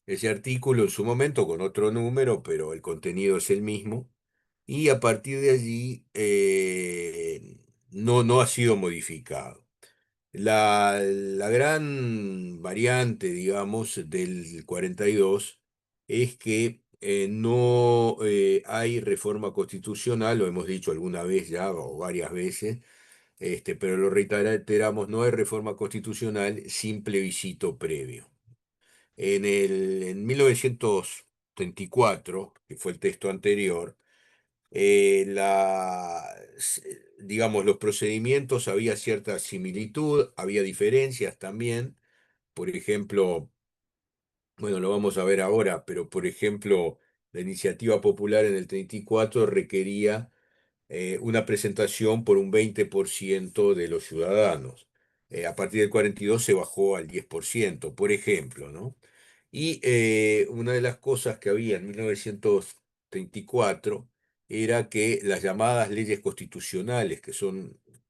ese artículo en su momento con otro número, pero el contenido es el mismo. Y a partir de allí no ha sido modificado. La gran variante, digamos, del 42 es que no hay reforma constitucional, lo hemos dicho alguna vez ya o varias veces, pero lo reiteramos, no hay reforma constitucional sin plebiscito previo. En 1934, que fue el texto anterior, digamos, los procedimientos había cierta similitud, había diferencias también. Por ejemplo, bueno, lo vamos a ver ahora, pero por ejemplo, la iniciativa popular en el 34 requería una presentación por un 20% de los ciudadanos. A partir del 42 se bajó al 10%, por ejemplo, ¿no? Y una de las cosas que había en 1934 era que las llamadas leyes constitucionales,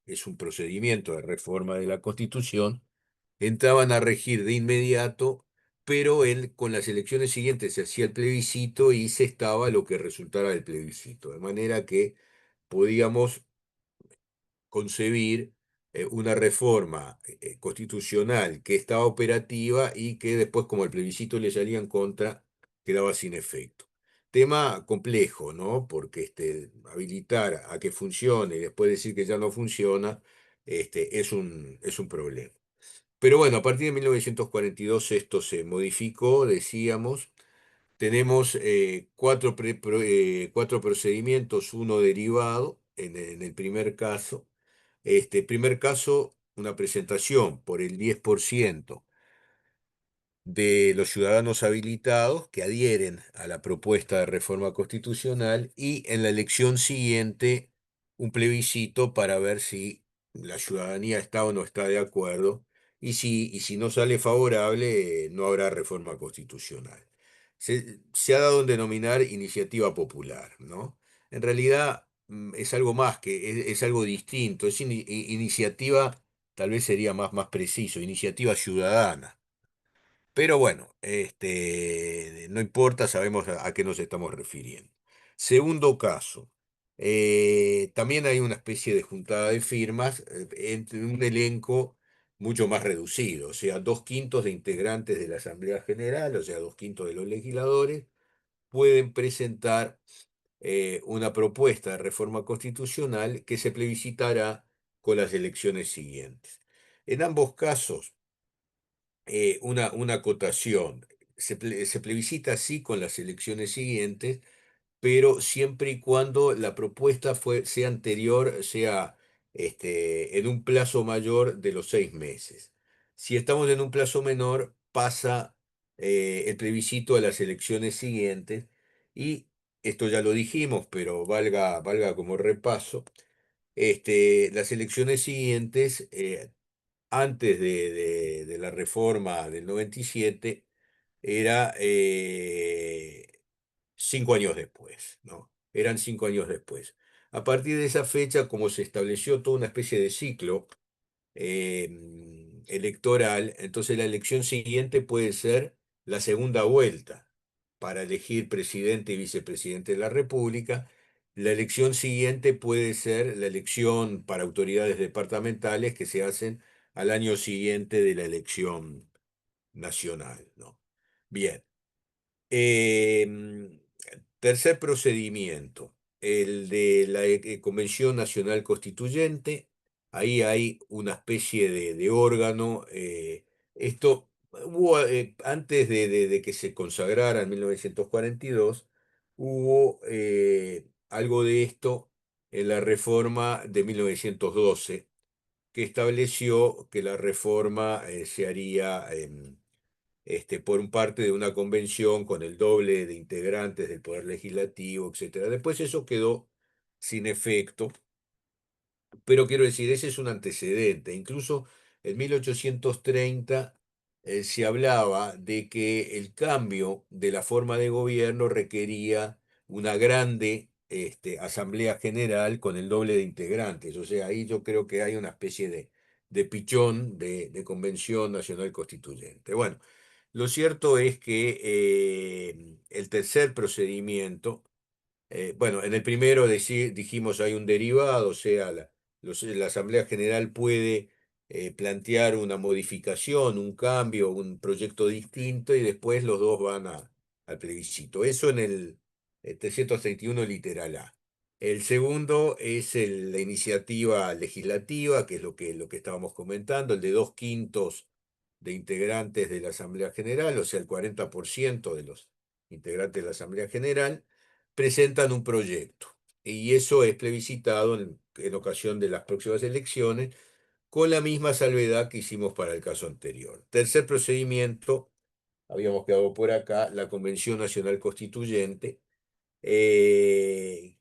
es un procedimiento de reforma de la Constitución, entraban a regir de inmediato, pero con las elecciones siguientes se hacía el plebiscito y se estaba lo que resultara del plebiscito. De manera que podíamos concebir una reforma constitucional que estaba operativa y que después, como el plebiscito le salía en contra, quedaba sin efecto. Tema complejo, ¿no? Porque habilitar a que funcione y después decir que ya no funciona, es un problema. Pero bueno, a partir de 1942 esto se modificó, decíamos. Tenemos cuatro procedimientos, uno derivado en el primer caso. Primer caso, una presentación por el 10% de los ciudadanos habilitados que adhieren a la propuesta de reforma constitucional y en la elección siguiente un plebiscito para ver si la ciudadanía está o no está de acuerdo y si no sale favorable, no habrá reforma constitucional. Se ha dado en denominar iniciativa popular, ¿no? En realidad es algo más es algo distinto, iniciativa, tal vez sería más preciso, iniciativa ciudadana. Pero bueno, no importa, sabemos a qué nos estamos refiriendo. Segundo caso, también hay una especie de juntada de firmas entre un elenco mucho más reducido, o sea, dos quintos de integrantes de la Asamblea General, o sea, dos quintos de los legisladores, pueden presentar una propuesta de reforma constitucional que se plebiscitará con las elecciones siguientes. En ambos casos, una acotación. Se plebiscita sí con las elecciones siguientes, pero siempre y cuando la propuesta sea anterior, sea en un plazo mayor de los 6 meses. Si estamos en un plazo menor, pasa el plebiscito a las elecciones siguientes y esto ya lo dijimos, pero valga como repaso. Las elecciones siguientes antes de la reforma del 97 era 5 años después, ¿no? Eran 5 años después. A partir de esa fecha, como se estableció toda una especie de ciclo electoral, entonces la elección siguiente puede ser la segunda vuelta para elegir presidente y vicepresidente de la República. La elección siguiente puede ser la elección para autoridades departamentales que se hacen al año siguiente de la elección nacional, ¿no? Bien. Eh, Tercer procedimiento, el de la Convención Nacional Constituyente. Ahí hay una especie de órgano. Esto hubo, antes de que se consagrara en 1942, hubo algo de esto en la reforma de 1912, que estableció que la reforma se haría por un parte de una convención con el doble de integrantes del Poder Legislativo, etcétera. Después eso quedó sin efecto, pero quiero decir, ese es un antecedente. Incluso en 1830 se hablaba de que el cambio de la forma de gobierno requería una grande Asamblea General con el doble de integrantes. O sea, ahí yo creo que hay una especie de pichón de Convención Nacional Constituyente. Bueno. Lo cierto es que el tercer procedimiento, bueno, en el primero dijimos hay un derivado, o sea, la Asamblea General puede plantear una modificación, un cambio, un proyecto distinto y después los dos van al plebiscito. Eso en el 331 literal A. El segundo es la iniciativa legislativa, que es lo que estábamos comentando, el de 2/5 de integrantes de la Asamblea General, o sea, el 40% de los integrantes de la Asamblea General presentan un proyecto y eso es plebiscitado en ocasión de las próximas elecciones con la misma salvedad que hicimos para el caso anterior. Tercer procedimiento, habíamos quedado por acá, la Convención Nacional Constituyente, que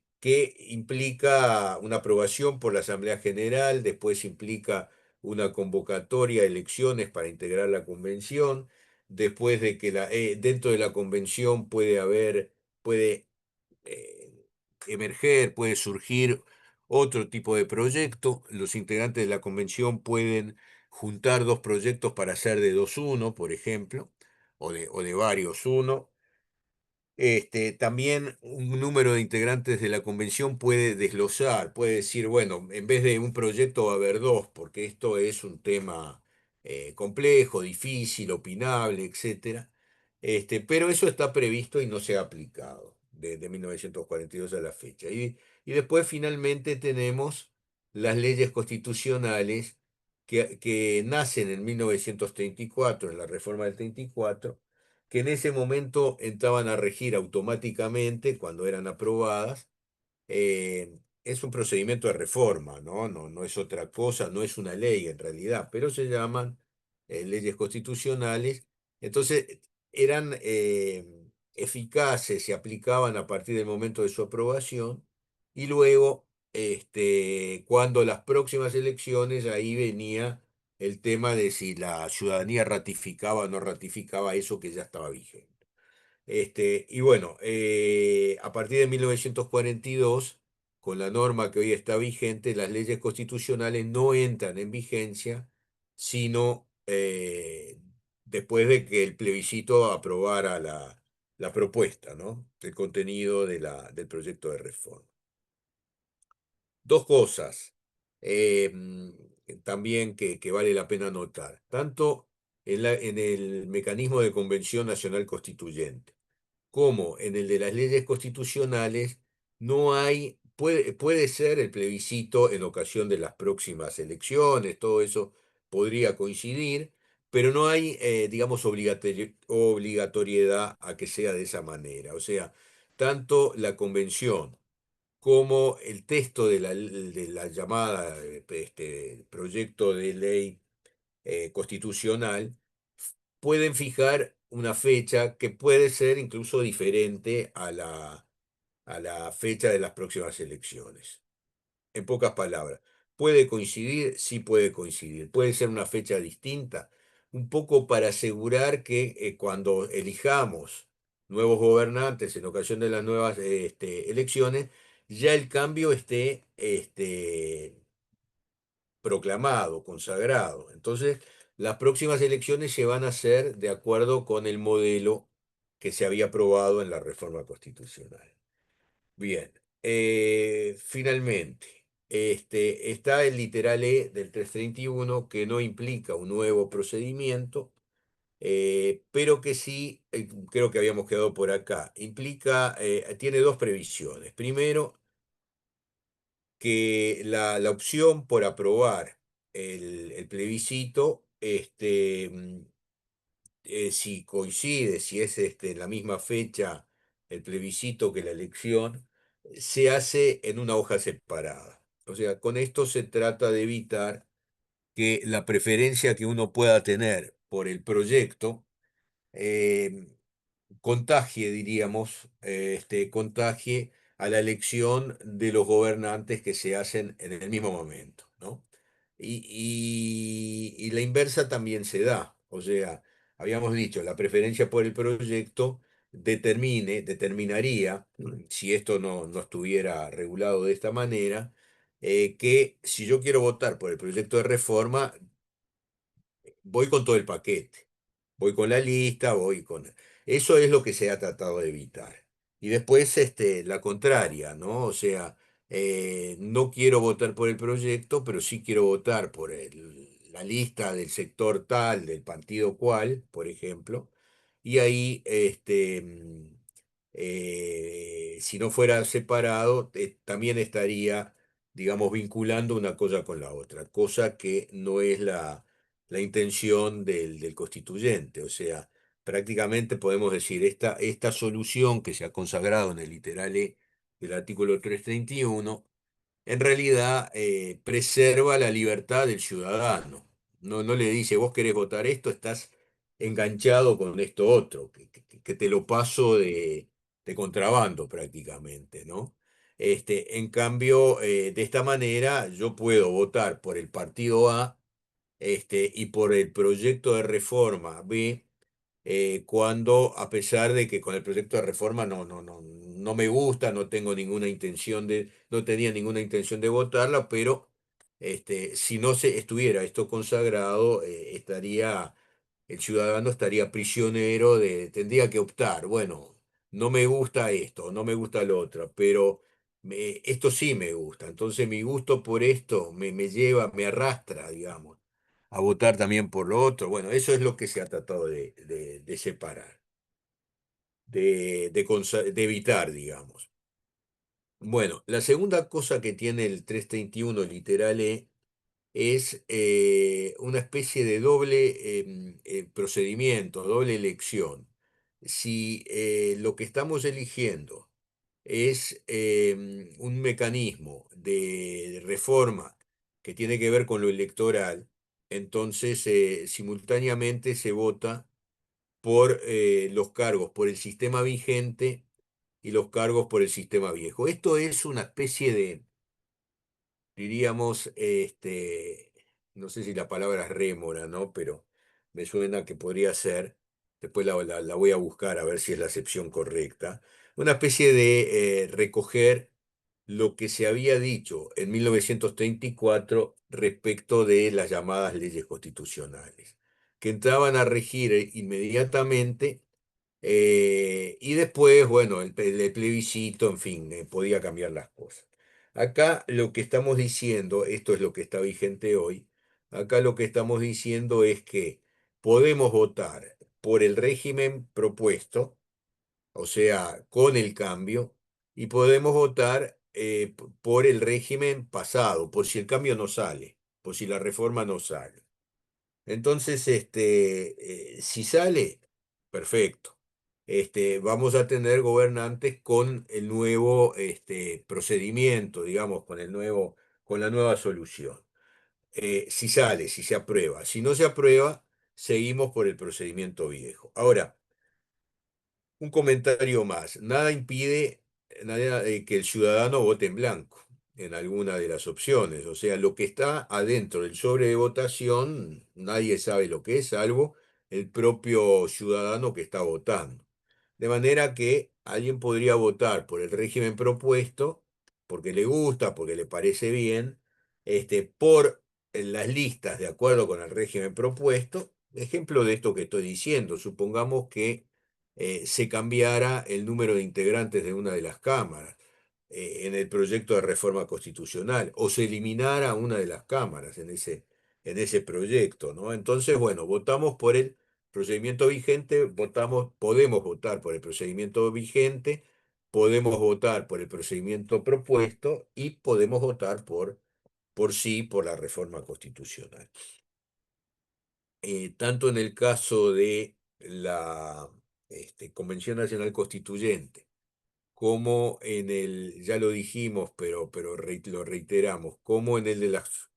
implica una aprobación por la Asamblea General, después implica una convocatoria a elecciones para integrar la convención, después de que dentro de la convención puede emerger, puede surgir otro tipo de proyecto. Los integrantes de la convención pueden juntar dos proyectos para hacer de dos uno, por ejemplo, o de varios uno. También un número de integrantes de la convención puede desglosar, puede decir, bueno, en vez de un proyecto va a haber dos, porque esto es un tema complejo, difícil, opinable, etcétera. Pero eso está previsto y no se ha aplicado desde 1942 a la fecha. Y después finalmente tenemos las leyes constitucionales que nacen en 1934, en la reforma del 34, que en ese momento entraban a regir automáticamente cuando eran aprobadas. Es un procedimiento de reforma, ¿no? No es otra cosa, no es una ley en realidad, pero se llaman leyes constitucionales. Entonces, eran eficaces, se aplicaban a partir del momento de su aprobación y luego, cuando las próximas elecciones, ahí venía el tema de si la ciudadanía ratificaba o no ratificaba eso que ya estaba vigente. Y bueno, a partir de 1942, con la norma que hoy está vigente, las leyes constitucionales no entran en vigencia, sino después de que el plebiscito aprobara la propuesta, ¿no? El contenido del proyecto de reforma. Dos cosas también que vale la pena notar, tanto en el mecanismo de Convención Nacional Constituyente como en el de las leyes constitucionales, no hay, puede ser el plebiscito en ocasión de las próximas elecciones, todo eso podría coincidir, pero no hay, digamos, obligatoriedad a que sea de esa manera. O sea, tanto la convención como el texto de la llamada proyecto de ley constitucional pueden fijar una fecha que puede ser incluso diferente a la fecha de las próximas elecciones. En pocas palabras, ¿puede coincidir? Sí puede coincidir. Puede ser una fecha distinta, un poco para asegurar que cuando elijamos nuevos gobernantes en ocasión de las nuevas elecciones, ya el cambio esté proclamado, consagrado. Entonces, las próximas elecciones se van a hacer de acuerdo con el modelo que se había aprobado en la reforma constitucional. Bien, finalmente, está el literal E del 331 que no implica un nuevo procedimiento, pero que sí, creo que habíamos quedado por acá, tiene dos previsiones. Primero, que la opción por aprobar el plebiscito, si coincide, si es en la misma fecha el plebiscito que la elección, se hace en una hoja separada. O sea, con esto se trata de evitar que la preferencia que uno pueda tener por el proyecto eh, contagie, diríamos, contagie a la elección de los gobernantes que se hacen en el mismo momento, ¿no? Y la inversa también se da, o sea, habíamos dicho, la preferencia por el proyecto determinaría, si esto no estuviera regulado de esta manera, que si yo quiero votar por el proyecto de reforma, voy con todo el paquete. voy con la lista, voy con... Eso es lo que se ha tratado de evitar. Y después la contraria, ¿no? O sea, no quiero votar por el proyecto, pero sí quiero votar por la lista del sector tal, del partido cual, por ejemplo. Y ahí, si no fuera separado, también estaría, digamos, vinculando una cosa con la otra, cosa que no es la intención del constituyente. O sea, prácticamente podemos decir, esta solución que se ha consagrado en el literal E del artículo 331 en realidad preserva la libertad del ciudadano. No, no le dice, vos querés votar esto, estás enganchado con esto otro, que te lo paso de contrabando prácticamente, ¿no? En cambio, de esta manera yo puedo votar por el partido A, y por el proyecto de reforma B, cuando a pesar de que con el proyecto de reforma no me gusta, no tengo ninguna intención no tenía ninguna intención de votarla, pero si no se estuviera esto consagrado, el ciudadano estaría prisionero tendría que optar, bueno, no me gusta esto, no me gusta lo otro, pero esto sí me gusta, entonces mi gusto por esto me lleva, me arrastra, digamos, a votar también por lo otro. Bueno, eso es lo que se ha tratado de separar, de evitar, digamos. Bueno, la segunda cosa que tiene el 331 literal E es una especie de doble procedimiento, doble elección. Si lo que estamos eligiendo es un mecanismo de reforma que tiene que ver con lo electoral, entonces simultáneamente se vota por los cargos por el sistema vigente y los cargos por el sistema viejo. Esto es una especie de, diríamos, no sé si la palabra es rémora, ¿no? Pero me suena que podría ser, después la voy a buscar a ver si es la acepción correcta, una especie de recoger lo que se había dicho en 1934 respecto de las llamadas leyes constitucionales, que entraban a regir inmediatamente y después, bueno, el plebiscito, en fin, podía cambiar las cosas. Acá lo que estamos diciendo, esto es lo que está vigente hoy, acá lo que estamos diciendo es que podemos votar por el régimen propuesto, o sea, con el cambio, y podemos votar por el régimen pasado, por si el cambio no sale, por si la reforma no sale. Entonces, si sale, perfecto. Vamos a tener gobernantes con el nuevo procedimiento, digamos, con la nueva solución. Si sale, si se aprueba. Si no se aprueba, seguimos por el procedimiento viejo. Ahora, un comentario más. Nada impide que el ciudadano vote en blanco en alguna de las opciones. O sea, lo que está adentro del sobre de votación, nadie sabe lo que es, salvo el propio ciudadano que está votando. De manera que alguien podría votar por el régimen propuesto, porque le gusta, porque le parece bien, por las listas de acuerdo con el régimen propuesto. Ejemplo de esto que estoy diciendo, supongamos que se cambiara el número de integrantes de una de las cámaras en el proyecto de reforma constitucional o se eliminara una de las cámaras en ese proyecto, ¿no? Entonces, bueno, votamos por el procedimiento vigente, podemos votar por el procedimiento vigente, podemos votar por el procedimiento propuesto y podemos votar por sí, por la reforma constitucional. Tanto en el caso de la Convención Nacional Constituyente, como en ya lo dijimos, pero lo reiteramos, como en el de las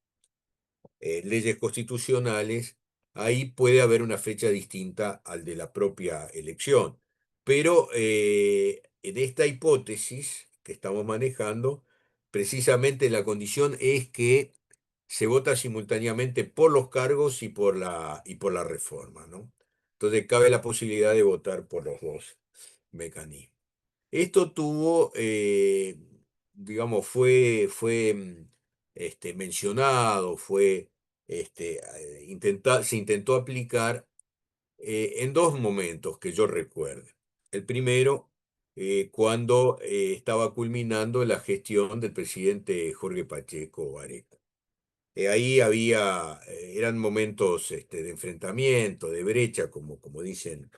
leyes constitucionales, ahí puede haber una fecha distinta al de la propia elección. Pero en esta hipótesis que estamos manejando, precisamente la condición es que se vota simultáneamente por los cargos y por la reforma, ¿no? Entonces cabe la posibilidad de votar por los dos mecanismos. Esto tuvo, fue mencionado, se intentó aplicar en dos momentos que yo recuerde. El primero, cuando estaba culminando la gestión del presidente Jorge Pacheco Areco. Ahí eran momentos de enfrentamiento, de brecha, como dicen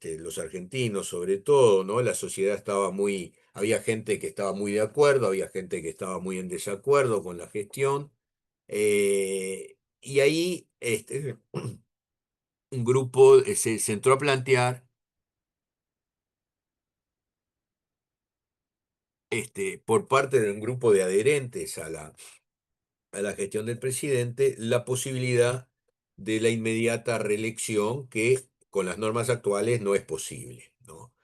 los argentinos sobre todo, ¿no? La sociedad estaba había gente que estaba muy de acuerdo, había gente que estaba muy en desacuerdo con la gestión, y ahí un grupo se entró a plantear, por parte de un grupo de adherentes a la gestión del presidente, la posibilidad de la inmediata reelección que con las normas actuales no es posible, ¿no?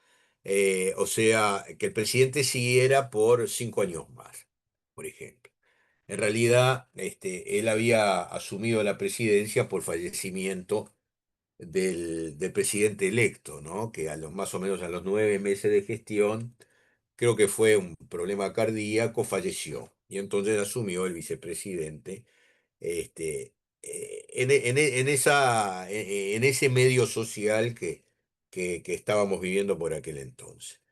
O sea, que el presidente siguiera por 5 años más, por ejemplo. En realidad, él había asumido la presidencia por fallecimiento del presidente electo, ¿no? Que más o menos a los 9 meses de gestión, creo que fue un problema cardíaco, falleció. Y entonces asumió el vicepresidente este, en ese medio social que estábamos viviendo por aquel entonces,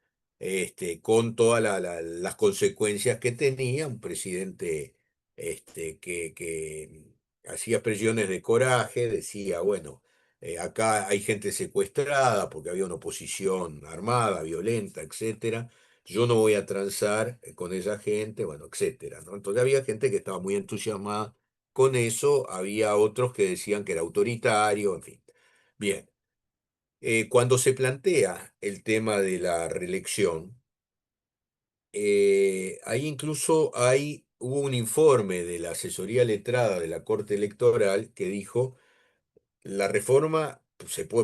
con todas las consecuencias que tenía un presidente que hacía expresiones de coraje, decía, bueno, acá hay gente secuestrada porque había una oposición armada, violenta, etcétera. Yo no voy a transar con esa gente, bueno, etcétera, ¿no? Entonces había gente que estaba muy entusiasmada con eso, había otros que decían que era autoritario, en fin. Bien, cuando se plantea el tema de la reelección, ahí incluso hubo un informe de la asesoría letrada de la Corte Electoral que dijo la reforma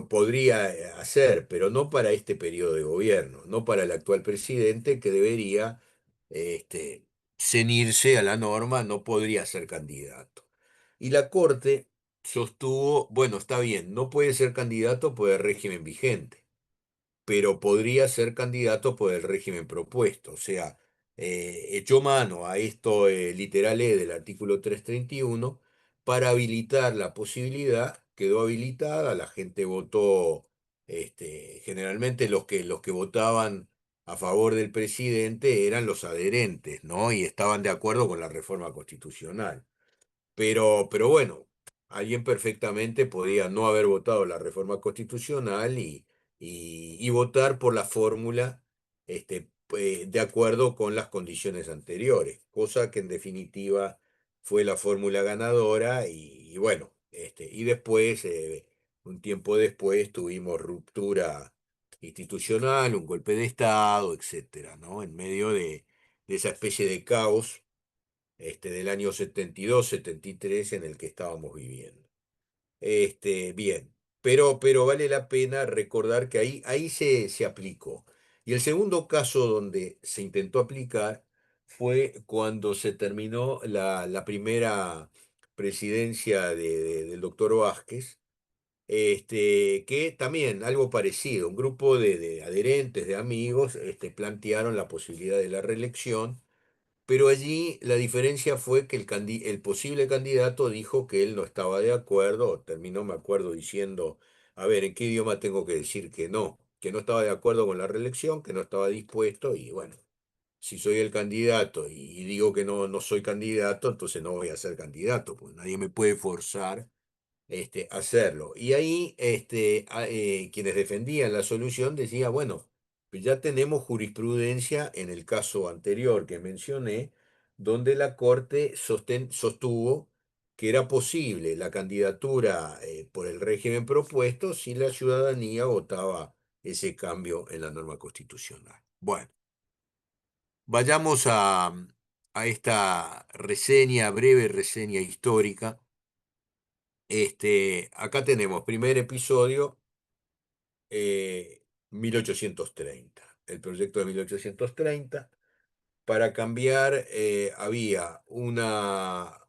podría hacer, pero no para este periodo de gobierno, no para el actual presidente que debería este, ceñirse a la norma, no podría ser candidato. Y la Corte sostuvo, bueno, está bien, no puede ser candidato por el régimen vigente, pero podría ser candidato por el régimen propuesto. O sea, echó mano a esto literal del artículo 331 para habilitar la posibilidad, quedó habilitada, la gente votó, generalmente los que votaban a favor del presidente eran los adherentes, ¿no? Y estaban de acuerdo con la reforma constitucional. Pero bueno, alguien perfectamente podía no haber votado la reforma constitucional y votar por la fórmula de acuerdo con las condiciones anteriores, cosa que en definitiva fue la fórmula ganadora y bueno, y después, un tiempo después, tuvimos ruptura institucional, un golpe de Estado, etcétera, ¿no? En medio de esa especie de caos del año 72, 73 en el que estábamos viviendo. Bien, pero vale la pena recordar que ahí se aplicó. Y el segundo caso donde se intentó aplicar fue cuando se terminó la primera presidencia del doctor Vázquez, que también algo parecido, un grupo de adherentes, de amigos, plantearon la posibilidad de la reelección, pero allí la diferencia fue que el posible candidato dijo que él no estaba de acuerdo, terminó, me acuerdo, diciendo, a ver, ¿en qué idioma tengo que decir que no estaba de acuerdo con la reelección, que no estaba dispuesto, y bueno, si soy el candidato y digo que no soy candidato, entonces no voy a ser candidato, pues nadie me puede forzar hacerlo. Y ahí quienes defendían la solución decían, bueno, pues ya tenemos jurisprudencia en el caso anterior que mencioné, donde la Corte sostuvo que era posible la candidatura por el régimen propuesto si la ciudadanía votaba ese cambio en la norma constitucional. Bueno, vayamos a esta reseña, breve reseña histórica. Acá tenemos primer episodio, 1830, el proyecto de 1830. Para cambiar, había una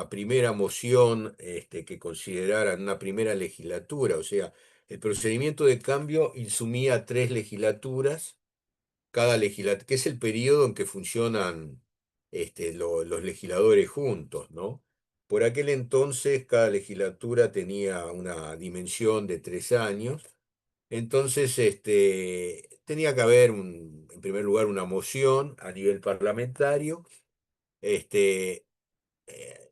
primera moción que consideraran una primera legislatura, o sea, el procedimiento de cambio insumía 3 legislaturas, que es el periodo en que funcionan los legisladores juntos, ¿no? Por aquel entonces cada legislatura tenía una dimensión de 3 años, entonces tenía que haber en primer lugar una moción a nivel parlamentario, este,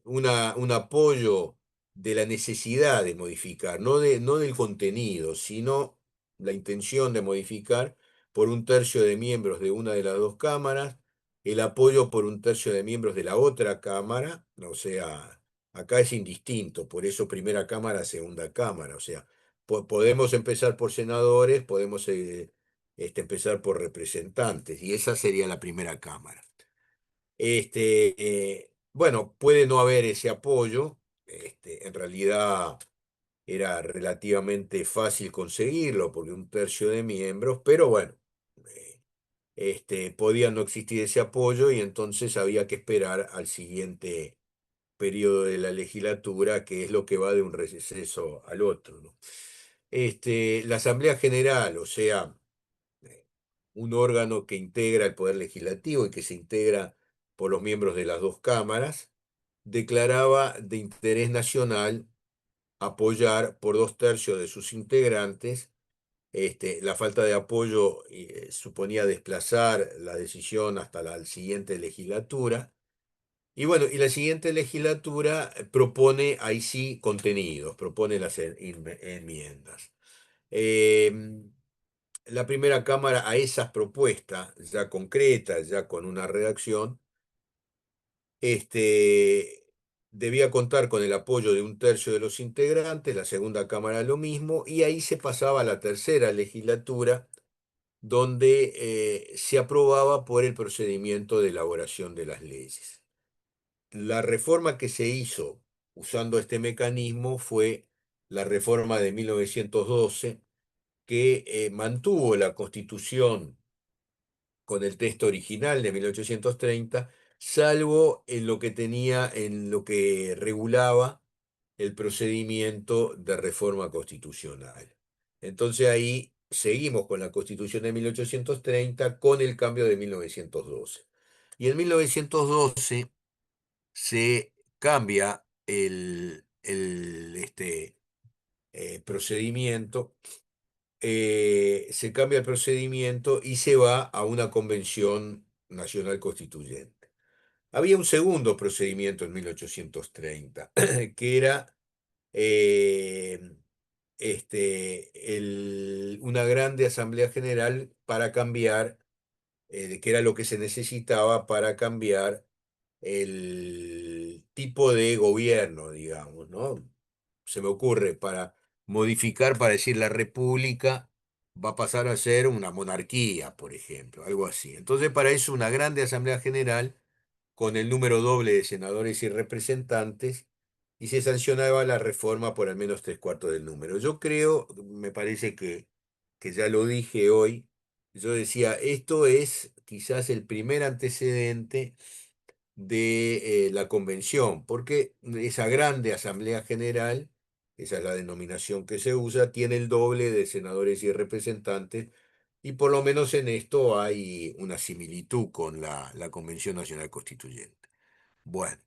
un apoyo de la necesidad de modificar, no del contenido, sino la intención de modificar por un tercio de miembros de una de las dos cámaras, el apoyo por un tercio de miembros de la otra cámara, o sea, acá es indistinto, por eso primera cámara, segunda cámara, o sea, podemos empezar por senadores, podemos empezar por representantes, y esa sería la primera cámara. Bueno, puede no haber ese apoyo. En realidad era relativamente fácil conseguirlo porque un tercio de miembros, pero bueno, eh, podía no existir ese apoyo y entonces había que esperar al siguiente periodo de la legislatura, que es lo que va de un receso al otro, ¿no? La Asamblea General, o sea, eh, un órgano que integra el Poder Legislativo y que se integra por los miembros de las dos cámaras, declaraba de interés nacional apoyar por 2/3 de sus integrantes. La falta de apoyo suponía desplazar la decisión hasta la siguiente legislatura. Y bueno, y la siguiente legislatura propone ahí sí contenidos, propone las enmiendas. Eh, la primera Cámara a esas propuestas ya concretas, ya con una redacción, debía contar con el apoyo de un tercio de los integrantes, la segunda Cámara lo mismo, y ahí se pasaba a la tercera legislatura, donde se aprobaba por el procedimiento de elaboración de las leyes. La reforma que se hizo usando este mecanismo fue la reforma de 1912, que mantuvo la Constitución con el texto original de 1830, salvo en lo que en lo que regulaba el procedimiento de reforma constitucional. Entonces ahí seguimos con la Constitución de 1830 con el cambio de 1912. Y en 1912 se cambia el procedimiento, se cambia el procedimiento y se va a una convención nacional constituyente. Había un segundo procedimiento en 1830, que era eh, una grande asamblea general para cambiar, que era lo que se necesitaba para cambiar el tipo de gobierno, digamos, ¿no? Se me ocurre, para modificar, para decir la república va a pasar a ser una monarquía, por ejemplo, algo así. Entonces, para eso, una grande asamblea general con el número doble de senadores y representantes, y se sancionaba la reforma por al menos 3/4 del número. Yo creo, me parece que ya lo dije hoy, yo decía, esto es quizás el primer antecedente de la convención, porque esa grande asamblea general, esa es la denominación que se usa, tiene el doble de senadores y representantes, y por lo menos en esto hay una similitud con la Convención Nacional Constituyente. Bueno,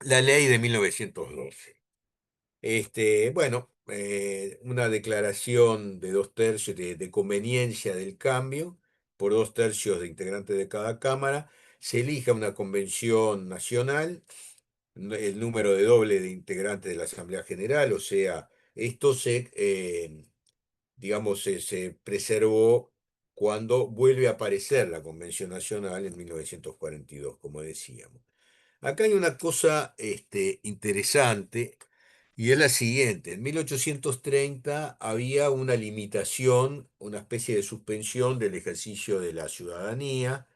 la ley de 1912. Bueno, una declaración de 2/3 de conveniencia del cambio por 2/3 de integrantes de cada cámara. Se elija una convención nacional, el número de doble de integrantes de la Asamblea General, o sea, esto digamos, se preservó cuando vuelve a aparecer la Convención Nacional en 1942, como decíamos. Acá hay una cosa interesante y es la siguiente. En 1830 había una limitación, una especie de suspensión del ejercicio de la ciudadanía.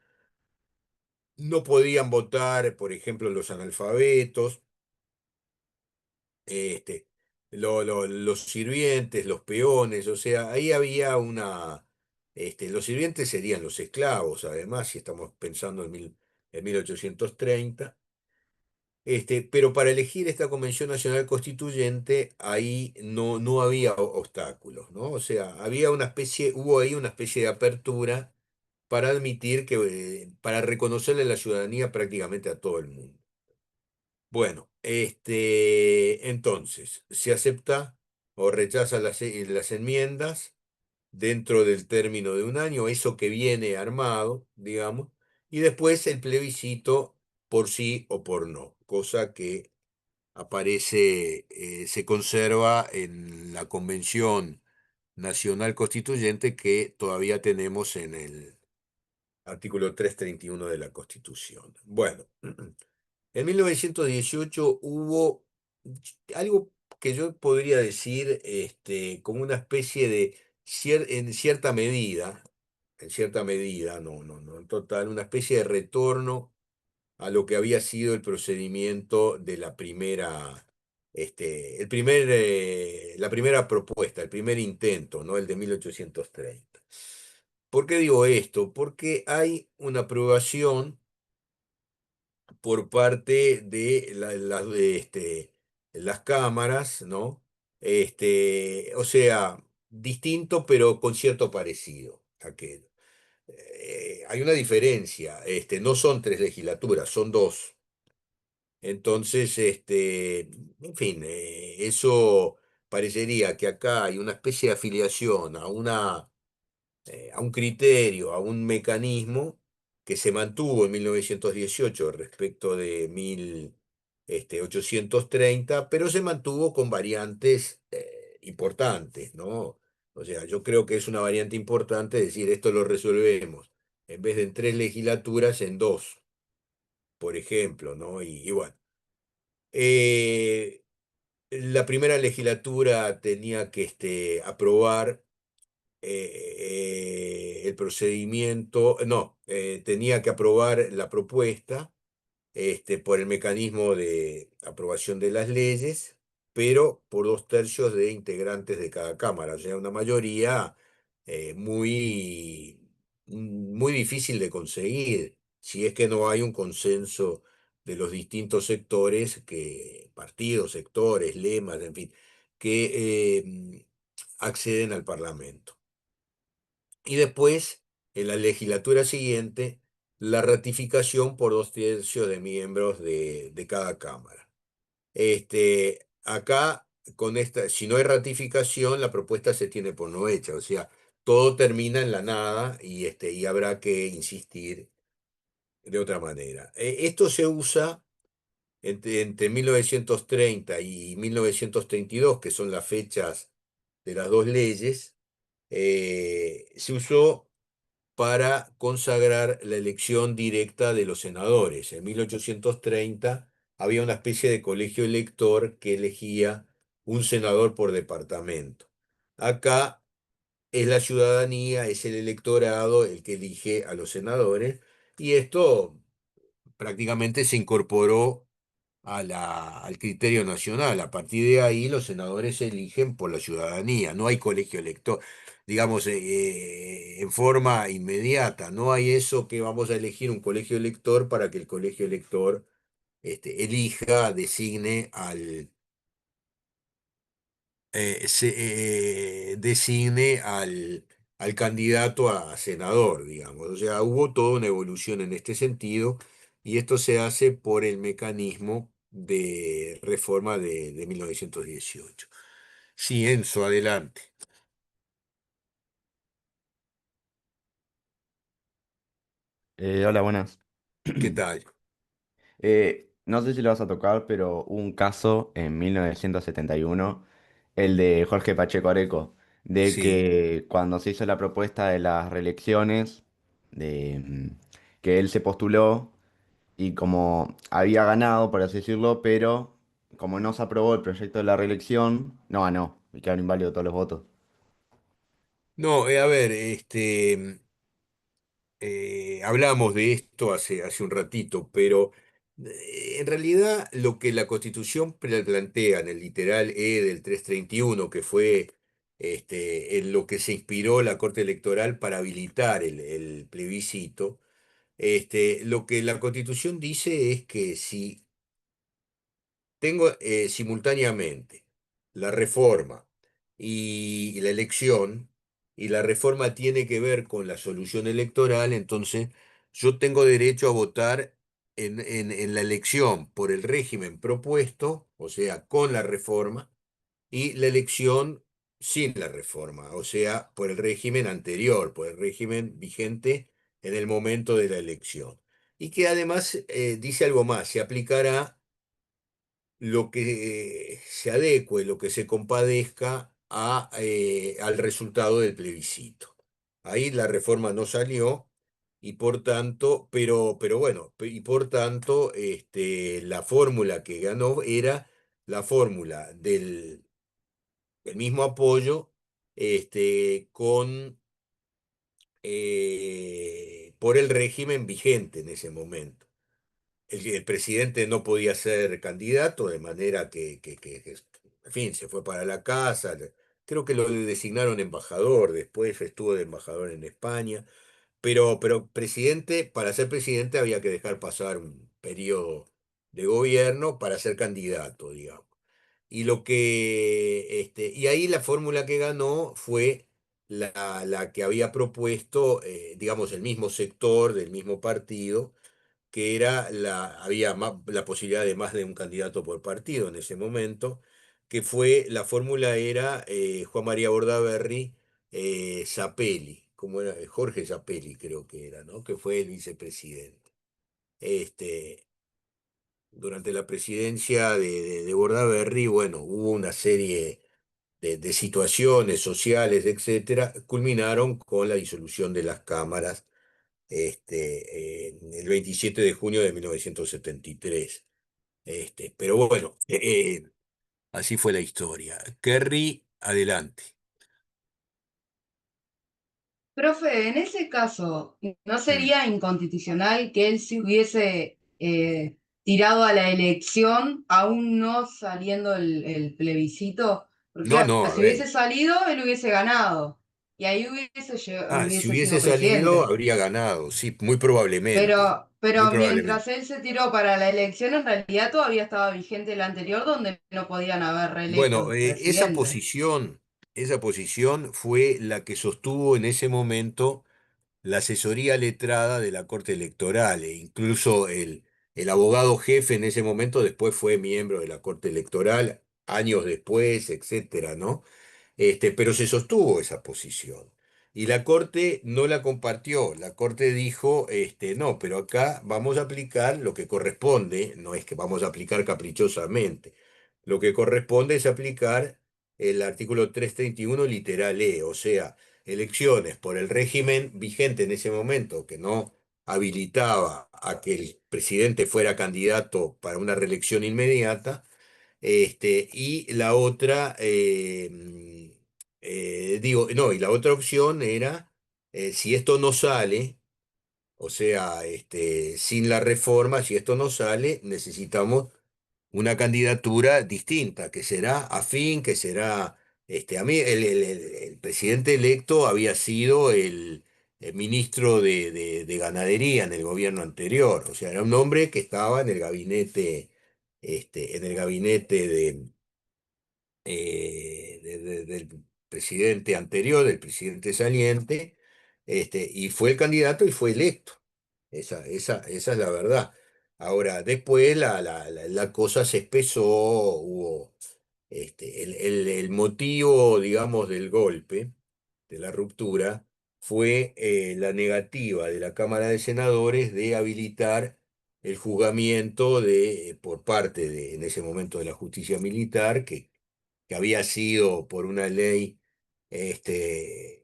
No podían votar, por ejemplo, los analfabetos, este, los sirvientes, los peones, o sea, ahí había los sirvientes serían los esclavos, además, si estamos pensando en 1830. Pero para elegir esta Convención Nacional Constituyente, ahí no había obstáculos, ¿no? O sea, hubo ahí una especie de apertura para admitir para reconocerle la ciudadanía prácticamente a todo el mundo. Bueno, entonces, se acepta o rechaza las enmiendas dentro del término de un año, eso que viene armado, digamos, y después el plebiscito por sí o por no, cosa que aparece, se conserva en la Convención Nacional Constituyente que todavía tenemos en el artículo 331 de la Constitución. Bueno, en 1918 hubo algo que yo podría decir como una especie de, en cierta medida, no en total, una especie de retorno a lo que había sido el procedimiento de la primera, la primera propuesta, el primer intento, ¿no? El de 1830. ¿Por qué digo esto? Porque hay una aprobación por parte de las cámaras, ¿no? O sea, distinto pero con cierto parecido. Hay una diferencia, no son tres legislaturas, son dos. Entonces, en fin, eso parecería que acá hay una especie de afiliación a un criterio, a un mecanismo que se mantuvo en 1918 respecto de 1830, pero se mantuvo con variantes importantes, ¿no? O sea, yo creo que es una variante importante decir, esto lo resolvemos en vez de en tres legislaturas, en dos, por ejemplo, ¿no? Y bueno. Eh, la primera legislatura tenía que aprobar el procedimiento, no, tenía que aprobar la propuesta por el mecanismo de aprobación de las leyes, pero por dos tercios de integrantes de cada cámara, o sea, una mayoría muy difícil de conseguir, si es que no hay un consenso de los distintos sectores, partidos, sectores, lemas, en fin, que acceden al Parlamento. Y después, en la legislatura siguiente, la ratificación por dos tercios de miembros de cada cámara. Acá, si no hay ratificación, la propuesta se tiene por no hecha, o sea, todo termina en la nada y habrá que insistir de otra manera. Esto se usa entre 1930 y 1932, que son las fechas de las dos leyes, se usó para consagrar la elección directa de los senadores. En 1830 había una especie de colegio elector que elegía un senador por departamento. Acá es la ciudadanía, es el electorado el que elige a los senadores y esto prácticamente se incorporó al criterio nacional. A partir de ahí, los senadores se eligen por la ciudadanía, no hay colegio elector, digamos, en forma inmediata, no hay eso que vamos a elegir un colegio elector para que el colegio elector elija, designe designe al candidato a senador, digamos. O sea, hubo toda una evolución en este sentido y esto se hace por el mecanismo de reforma de 1918. Sí, Enzo, adelante. Hola, buenas. ¿Qué tal? No sé si lo vas a tocar, pero hubo un caso en 1971, el de Jorge Pacheco Areco, de Sí. que cuando se hizo la propuesta de las reelecciones, que él se postuló y como había ganado, por así decirlo, pero como no se aprobó el proyecto de la reelección, no ganó y quedaron inválidos todos los votos. No, a ver, hablamos de esto hace un ratito, pero en realidad lo que la Constitución plantea en el literal E del 331, que fue en lo que se inspiró la Corte Electoral para habilitar el plebiscito, lo que la Constitución dice es que si tengo simultáneamente la reforma y la elección, y la reforma tiene que ver con la solución electoral, entonces yo tengo derecho a votar en la elección por el régimen propuesto, o sea, con la reforma, y la elección sin la reforma, o sea, por el régimen anterior, por el régimen vigente en el momento de la elección. Y que además dice algo más, se aplicará lo que se adecue, lo que se compadezca al resultado del plebiscito. Ahí la reforma no salió y por tanto, pero bueno, y por tanto, la fórmula que ganó era la fórmula del mismo apoyo, por el régimen vigente en ese momento. El presidente no podía ser candidato, de manera en fin, se fue para la casa. Creo que lo designaron embajador, después estuvo de embajador en España, pero presidente, para ser presidente había que dejar pasar un periodo de gobierno para ser candidato, digamos. Y ahí la fórmula que ganó fue la que había propuesto, digamos, el mismo sector del mismo partido, que había la posibilidad de más de un candidato por partido en ese momento, la fórmula era Juan María Bordaberry, Zapelli, como era, Jorge Zapelli creo que era, ¿no? Que fue el vicepresidente. Este, Durante la presidencia de Bordaberry, bueno, hubo una serie de situaciones sociales, etcétera, culminaron con la disolución de las cámaras el 27 de junio de 1973. Pero bueno, así fue la historia. Kerry, adelante. Profe, en ese caso, ¿no Mm. sería inconstitucional que él se hubiese tirado a la elección aún no saliendo el plebiscito? Porque No, claro, no, a si hubiese ver. salido, él hubiese ganado y ahí Si hubiese sido hubiese salido, presidente. habría ganado, sí, muy probablemente, muy Pero probablemente. mientras él se tiró para la elección, en realidad todavía estaba vigente la anterior donde no podían haber reelecto Bueno, el presidente. esa posición fue la que sostuvo en ese momento la asesoría letrada de la Corte Electoral, e incluso el abogado jefe en ese momento después fue miembro de la Corte Electoral, años después, etcétera, ¿no? Pero se sostuvo esa posición. Y la Corte no la compartió. La Corte dijo, no, pero acá vamos a aplicar lo que corresponde, no es que vamos a aplicar caprichosamente. Lo que corresponde es aplicar el artículo 331 literal E, o sea, elecciones por el régimen vigente en ese momento, que no habilitaba a que el presidente fuera candidato para una reelección inmediata, y la otra, digo, no, y la otra opción era, si esto no sale, o sea, sin la reforma, si esto no sale, necesitamos una candidatura distinta, que será afín, que será, a mí el presidente electo había sido el ministro de Ganadería en el gobierno anterior, o sea, era un hombre que estaba en el gabinete del presidente anterior, del presidente saliente, y fue el candidato y fue electo. Esa es la verdad. Ahora, después la cosa se espesó, hubo el motivo, digamos, del golpe, de la ruptura, fue la negativa de la Cámara de Senadores de habilitar el juzgamiento por parte en ese momento de la justicia militar, que había sido por una ley, se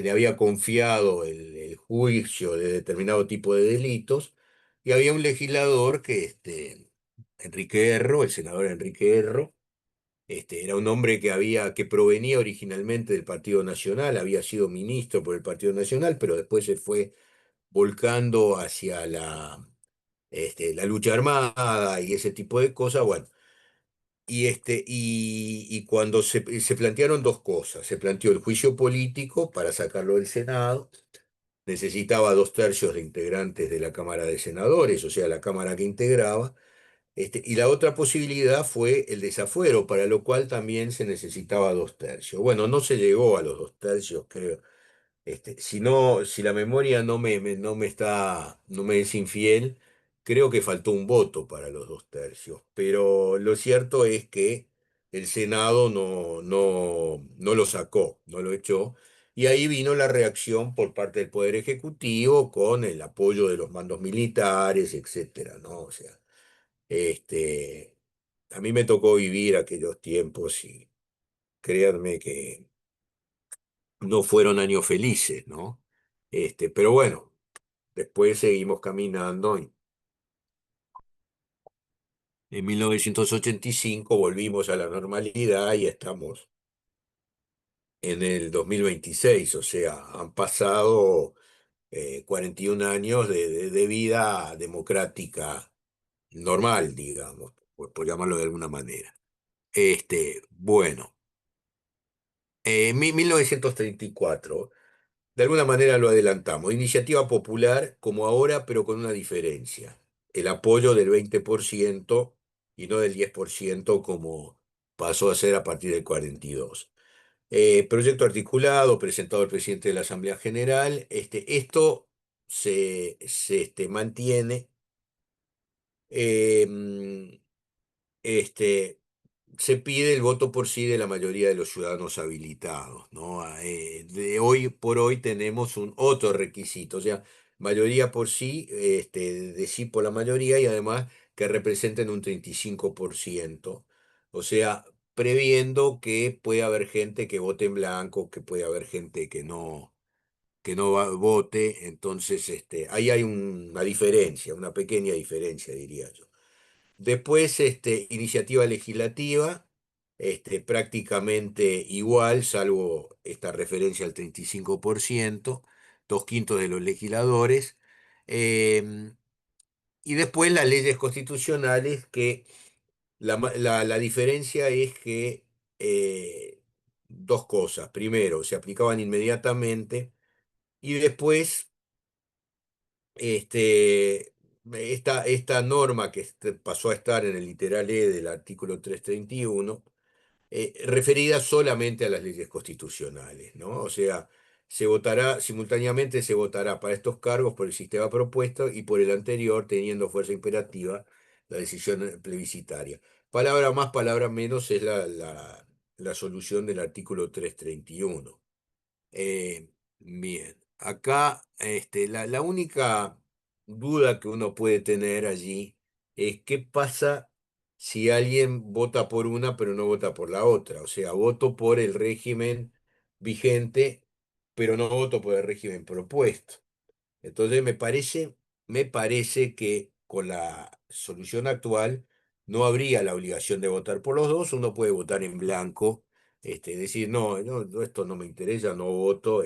le había confiado el juicio de determinado tipo de delitos, y había un legislador Enrique Erro, el senador Enrique Erro, era un hombre que provenía originalmente del Partido Nacional, había sido ministro por el Partido Nacional, pero después se fue volcando hacia la lucha armada y ese tipo de cosas. Bueno, y cuando se plantearon dos cosas, se planteó el juicio político para sacarlo del Senado, necesitaba 2/3 de integrantes de la Cámara de Senadores, o sea, la Cámara que integraba, y la otra posibilidad fue el desafuero, para lo cual también se necesitaba 2/3. Bueno, no se llegó a los 2/3, creo. Si no, si la memoria no me es infiel, creo que faltó un voto para los 2/3, pero lo cierto es que el Senado no lo sacó, no lo echó, y ahí vino la reacción por parte del Poder Ejecutivo con el apoyo de los mandos militares, etcétera, ¿no? O sea, este, a mí me tocó vivir aquellos tiempos y créanme que no fueron años felices, ¿no? Pero bueno, después seguimos caminando y en 1985 volvimos a la normalidad y estamos en el 2026, o sea, han pasado 41 años de vida democrática normal, digamos, por llamarlo de alguna manera. Bueno, 1934, de alguna manera lo adelantamos, iniciativa popular como ahora, pero con una diferencia, el apoyo del 20% y no del 10% como pasó a ser a partir del 42. Proyecto articulado, presentado al presidente de la Asamblea General. Esto se mantiene. eh, este, Se pide el voto por sí de la mayoría de los ciudadanos habilitados, ¿no? De hoy por hoy tenemos un otro requisito, o sea, mayoría por sí, de sí por la mayoría y además que representen un 35%, o sea, previendo que puede haber gente que vote en blanco, que puede haber gente que no vote, entonces ahí hay una diferencia, una pequeña diferencia, diría yo. Después, iniciativa legislativa, prácticamente igual, salvo esta referencia al 35%, 2/5 de los legisladores. em, y después las leyes constitucionales, que la diferencia es que dos cosas. Primero, se aplicaban inmediatamente y después esta norma que pasó a estar en el literal E del artículo 331, referida solamente a las leyes constitucionales, ¿no? O sea, simultáneamente se votará para estos cargos por el sistema propuesto y por el anterior, teniendo fuerza imperativa la decisión plebiscitaria. Palabra más, palabra menos es la solución del artículo 331. Bien, acá la única duda que uno puede tener allí es qué pasa si alguien vota por una pero no vota por la otra. O sea, voto por el régimen vigente, pero no voto por el régimen propuesto. Entonces me parece que con la solución actual no habría la obligación de votar por los dos, uno puede votar en blanco, decir, no, no, no, esto no me interesa, no voto,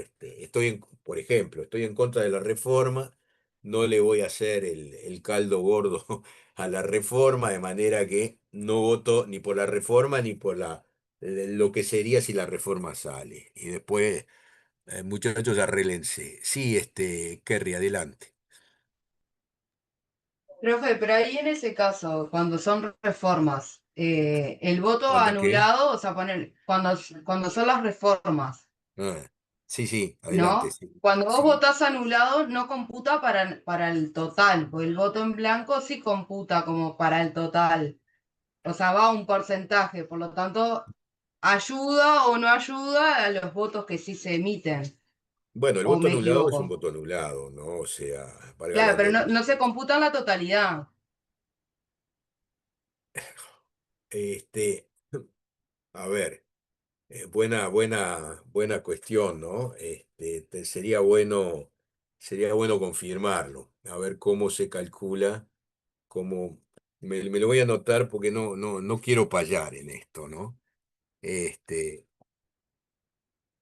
por ejemplo, estoy en contra de la reforma, no le voy a hacer el caldo gordo a la reforma, de manera que no voto ni por la reforma ni por lo que sería si la reforma sale. Y después muchachos, arréglense. Sí, Kerry, adelante. Profe, pero ahí en ese caso, cuando son reformas, el voto ¿Cuándo qué? anulado, o sea, cuando son las reformas, Ah, sí, sí, adelante, ¿no? sí. Cuando vos Sí. votás anulado, no computa para el total, porque el voto en blanco sí computa como para el total. O sea, va a un porcentaje, por lo tanto, ayuda o no ayuda a los votos que sí se emiten, Bueno, el o voto me anulado es un equivoco. voto anulado, ¿no? O sea, valga Claro, la pero no se redundancia. computa en la totalidad. Este, a ver, buena cuestión, ¿no? Sería bueno confirmarlo, a ver cómo se calcula, cómo, me lo voy a anotar porque no quiero payar en esto, ¿no? Este,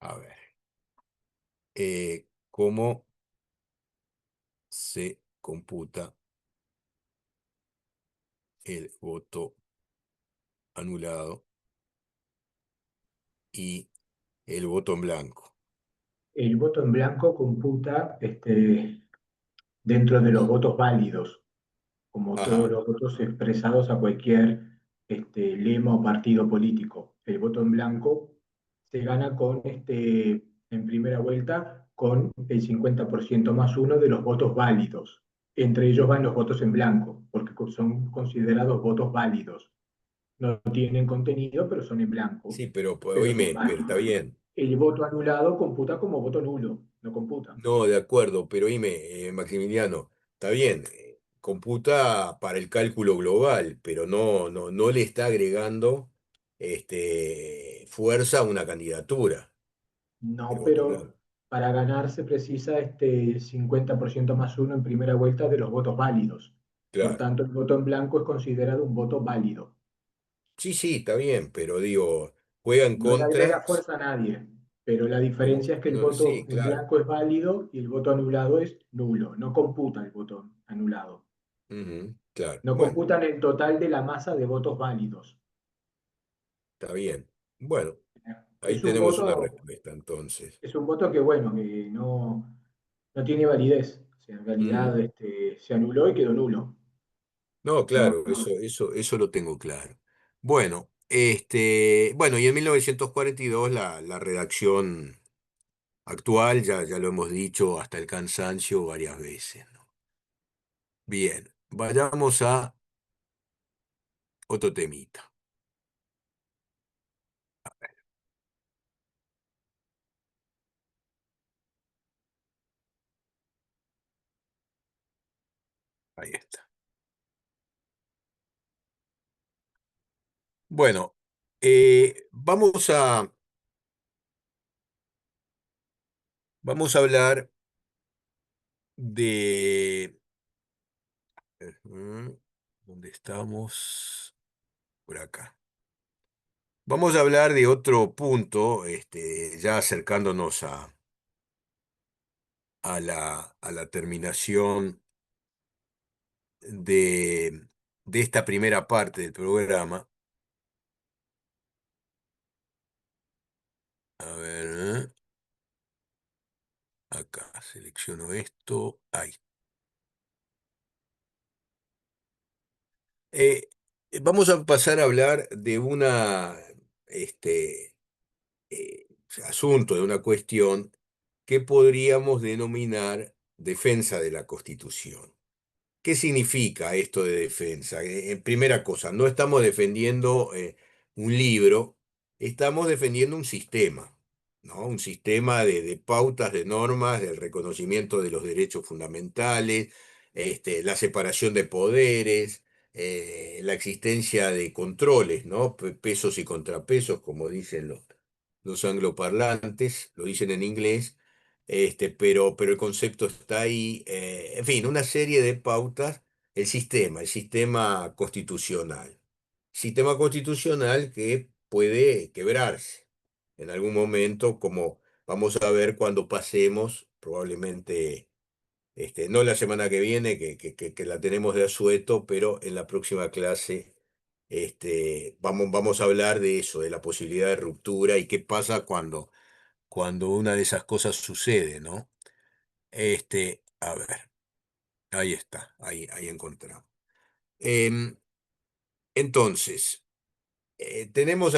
a ver. Cómo se computa el voto anulado y el voto en blanco. El voto en blanco computa dentro de los votos válidos, como todos Ajá, los votos expresados a cualquier lema o partido político. El voto en blanco se gana en primera vuelta con el 50% más uno de los votos válidos. entre ellos van los votos en blanco, porque son considerados votos válidos. No tienen contenido, pero son en blanco, Sí, pero pues, pero son oíme, pero está válidos. bien. El voto anulado computa como voto nulo, no computa. No, de acuerdo, pero oíme, Maximiliano, está bien, computa para el cálculo global, pero no le está agregando fuerza a una candidatura, el No, voto pero blanco. para ganar se precisa este 50% más uno en primera vuelta de los votos válidos. Por Claro. tanto, el voto en blanco es considerado un voto válido. Sí, sí, está bien, pero digo, juega en No le agrega contra. fuerza a nadie, pero la No, diferencia es que el no, voto sí, en claro. blanco es válido y el voto anulado es nulo. No computa el voto anulado. Ujú, claro. No Bueno, computan el total de la masa de votos válidos. está bien. Bueno, ahí Es un tenemos una voto, respuesta entonces. es un voto que, bueno, que no tiene validez. O sea, en realidad Ujú. se anuló y quedó nulo. No, No, claro, eso lo tengo claro. Bueno, bueno, y en 1942 la redacción actual, ya lo hemos dicho hasta el cansancio varias veces, ¿no? Bien, vayamos a otro temita. Ahí está. Bueno, vamos a hablar de... ¿Dónde estamos? Por acá. Vamos a hablar de otro punto, ya acercándonos a la terminación de esta primera parte del programa. A ver, acá selecciono esto. Ahí. Eh, Vamos a pasar a hablar de este, asunto, de una cuestión que podríamos denominar defensa de la Constitución. ¿Qué significa esto de defensa? En primera cosa, no estamos defendiendo un libro, estamos defendiendo un sistema, ¿no? Un sistema de pautas, de normas, del reconocimiento de los derechos fundamentales, la separación de poderes, la existencia de controles, ¿no? Pesos y contrapesos, como dicen los angloparlantes, lo dicen en inglés, pero el concepto está ahí. En fin, una serie de pautas, el sistema constitucional. Sistema constitucional que puede quebrarse en algún momento, como vamos a ver cuando pasemos, probablemente, no la semana que viene, que la tenemos de asueto, pero en la próxima clase. Vamos a hablar de eso, de la posibilidad de ruptura y qué pasa cuando una de esas cosas sucede, ¿no? A ver, ahí está, ahí encontramos. Em, entonces, tenemos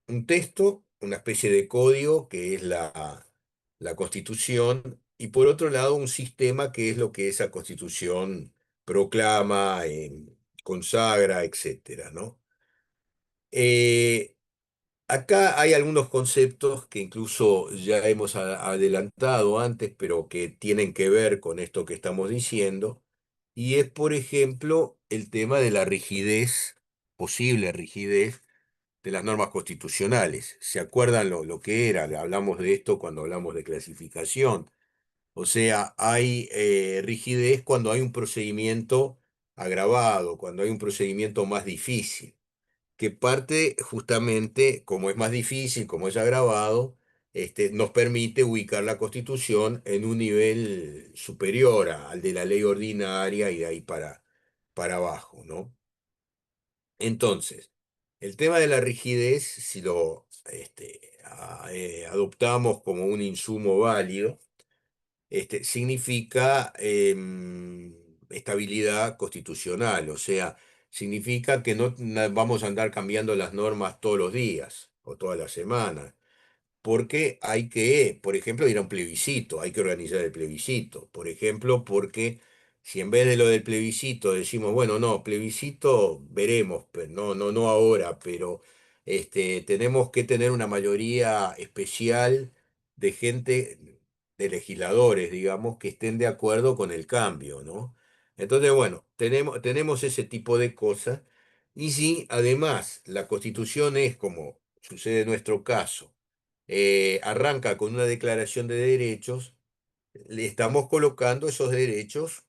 un texto, una especie de código que es la Constitución, y por otro lado un sistema que es lo que esa Constitución proclama, consagra, etcétera, ¿no? Eh, Acá hay algunos conceptos que incluso ya hemos adelantado antes, pero que tienen que ver con esto que estamos diciendo, y es, por ejemplo, el tema de la rigidez, posible rigidez de las normas constitucionales. ¿Se acuerdan lo que era? Hablamos de esto cuando hablamos de clasificación. O sea, hay rigidez cuando hay un procedimiento agravado, cuando hay un procedimiento más difícil que parte justamente, como es más difícil, como es agravado, nos permite ubicar la Constitución en un nivel superior al de la ley ordinaria y de ahí para abajo, ¿no? Entonces, el tema de la rigidez, si lo adoptamos como un insumo válido, significa estabilidad constitucional, o sea, significa que no vamos a andar cambiando las normas todos los días o todas las semanas, porque hay que, por ejemplo, ir a un plebiscito, hay que organizar el plebiscito, por ejemplo, porque Si en vez de lo del plebiscito decimos, bueno, no, plebiscito veremos, pero no ahora, pero tenemos que tener una mayoría especial de gente, de legisladores, digamos, que estén de acuerdo con el cambio, ¿no? Entonces, bueno, tenemos ese tipo de cosas. Y si además la Constitución es, como sucede en nuestro caso, arranca con una declaración de derechos, le estamos colocando esos derechos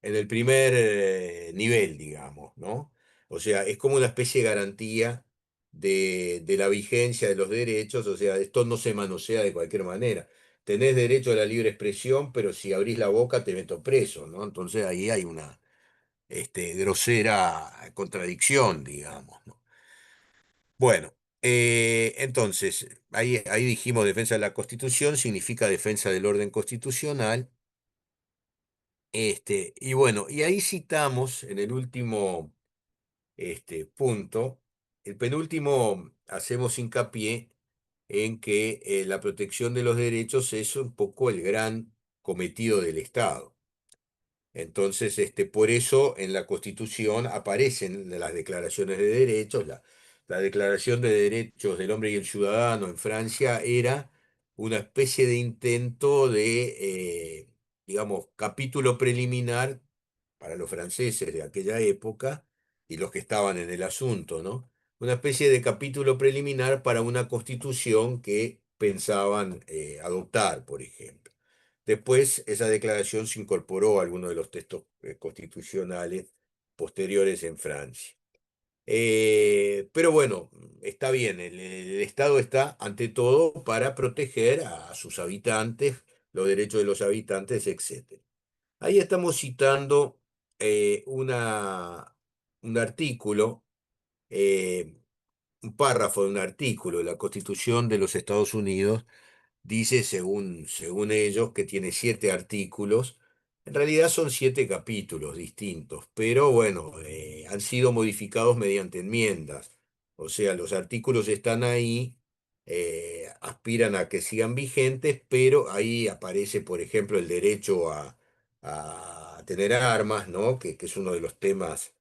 en el primer nivel, digamos, ¿no? O sea, es como una especie de garantía de la vigencia de los derechos, o sea, esto no se manosea de cualquier manera. Tenés derecho a la libre expresión, pero si abrís la boca te meto preso, ¿no? Entonces ahí hay una grosera contradicción, digamos, ¿no? Bueno, entonces, ahí dijimos defensa de la Constitución, significa defensa del orden constitucional. Y bueno, y ahí citamos en el último punto, el penúltimo, hacemos hincapié en que la protección de los derechos es un poco el gran cometido del Estado. Entonces, por eso en la Constitución aparecen las declaraciones de derechos. La Declaración de Derechos del Hombre y el Ciudadano en Francia era una especie de intento digamos, capítulo preliminar para los franceses de aquella época y los que estaban en el asunto, ¿no? Una especie de capítulo preliminar para una constitución que pensaban adoptar, por ejemplo. Después, esa declaración se incorporó a algunos de los textos constitucionales posteriores en Francia. Pero bueno, está bien, el Estado está ante todo para proteger a sus habitantes, los derechos de los habitantes, etc. Ahí estamos citando un artículo, eh, un párrafo de un artículo de la Constitución de los Estados Unidos. Dice, según ellos, que tiene 7 artículos. En realidad son 7 capítulos distintos, pero bueno, han sido modificados mediante enmiendas. O sea, los artículos están ahí, aspiran a que sigan vigentes, pero ahí aparece, por ejemplo, el derecho a tener armas, ¿no? Que es uno de los temas,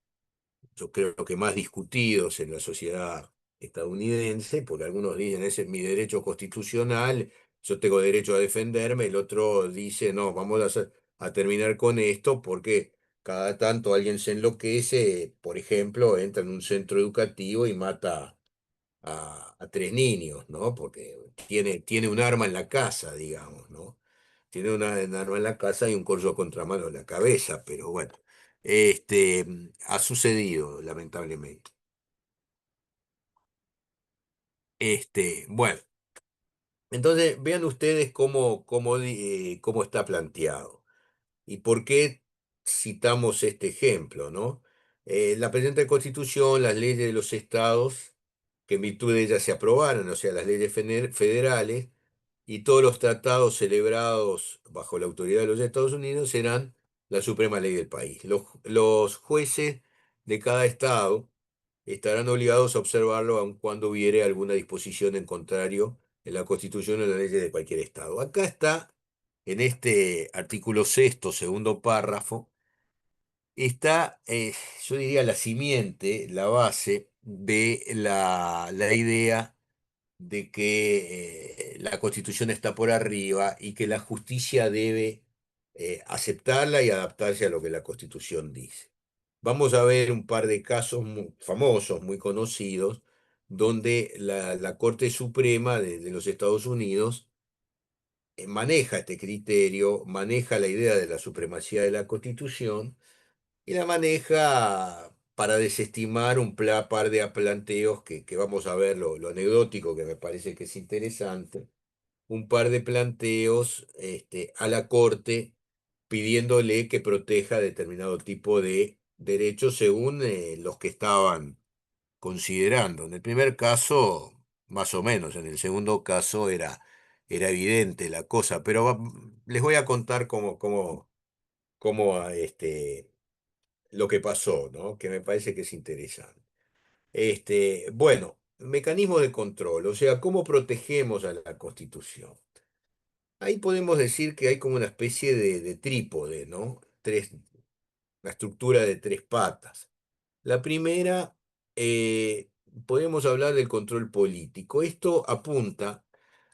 yo creo que más discutidos en la sociedad estadounidense, porque algunos dicen, ese es mi derecho constitucional, yo tengo derecho a defenderme, el otro dice, no, vamos a terminar con esto porque cada tanto alguien se enloquece, por ejemplo, entra en un centro educativo y mata a 3 niños, ¿no? Porque tiene un arma en la casa, digamos, ¿no? Tiene un arma en la casa y un corso contramano en la cabeza, pero bueno, ha sucedido, lamentablemente. Bueno, entonces vean ustedes cómo está planteado. ¿Y por qué citamos este ejemplo, no? La presente Constitución, las leyes de los estados, que en virtud de ellas se aprobaron, o sea, las leyes federales, y todos los tratados celebrados bajo la autoridad de los Estados Unidos serán la suprema ley del país. Los jueces de cada estado estarán obligados a observarlo aun cuando hubiere alguna disposición en contrario en la Constitución o en las leyes de cualquier estado. Acá está, en este artículo sexto, segundo párrafo, está, yo diría, la simiente, la base de la idea de que la Constitución está por arriba y que la justicia debe aceptarla y adaptarse a lo que la Constitución dice. Vamos a ver un par de casos muy famosos, muy conocidos, donde la Corte Suprema de los Estados Unidos maneja este criterio, maneja la idea de la supremacía de la Constitución y la maneja para desestimar un par de planteos que vamos a ver lo anecdótico que me parece que es interesante, un par de planteos a la Corte pidiéndole que proteja determinado tipo de derechos según los que estaban considerando. En el primer caso, más o menos, en el segundo caso era evidente la cosa, pero les voy a contar cómo lo que pasó, ¿no? Que me parece que es interesante. Bueno, mecanismo de control, o sea, ¿cómo protegemos a la Constitución? Ahí podemos decir que hay como una especie de trípode, ¿no? la estructura de tres patas. La primera, eh, podemos hablar del control político. Esto apunta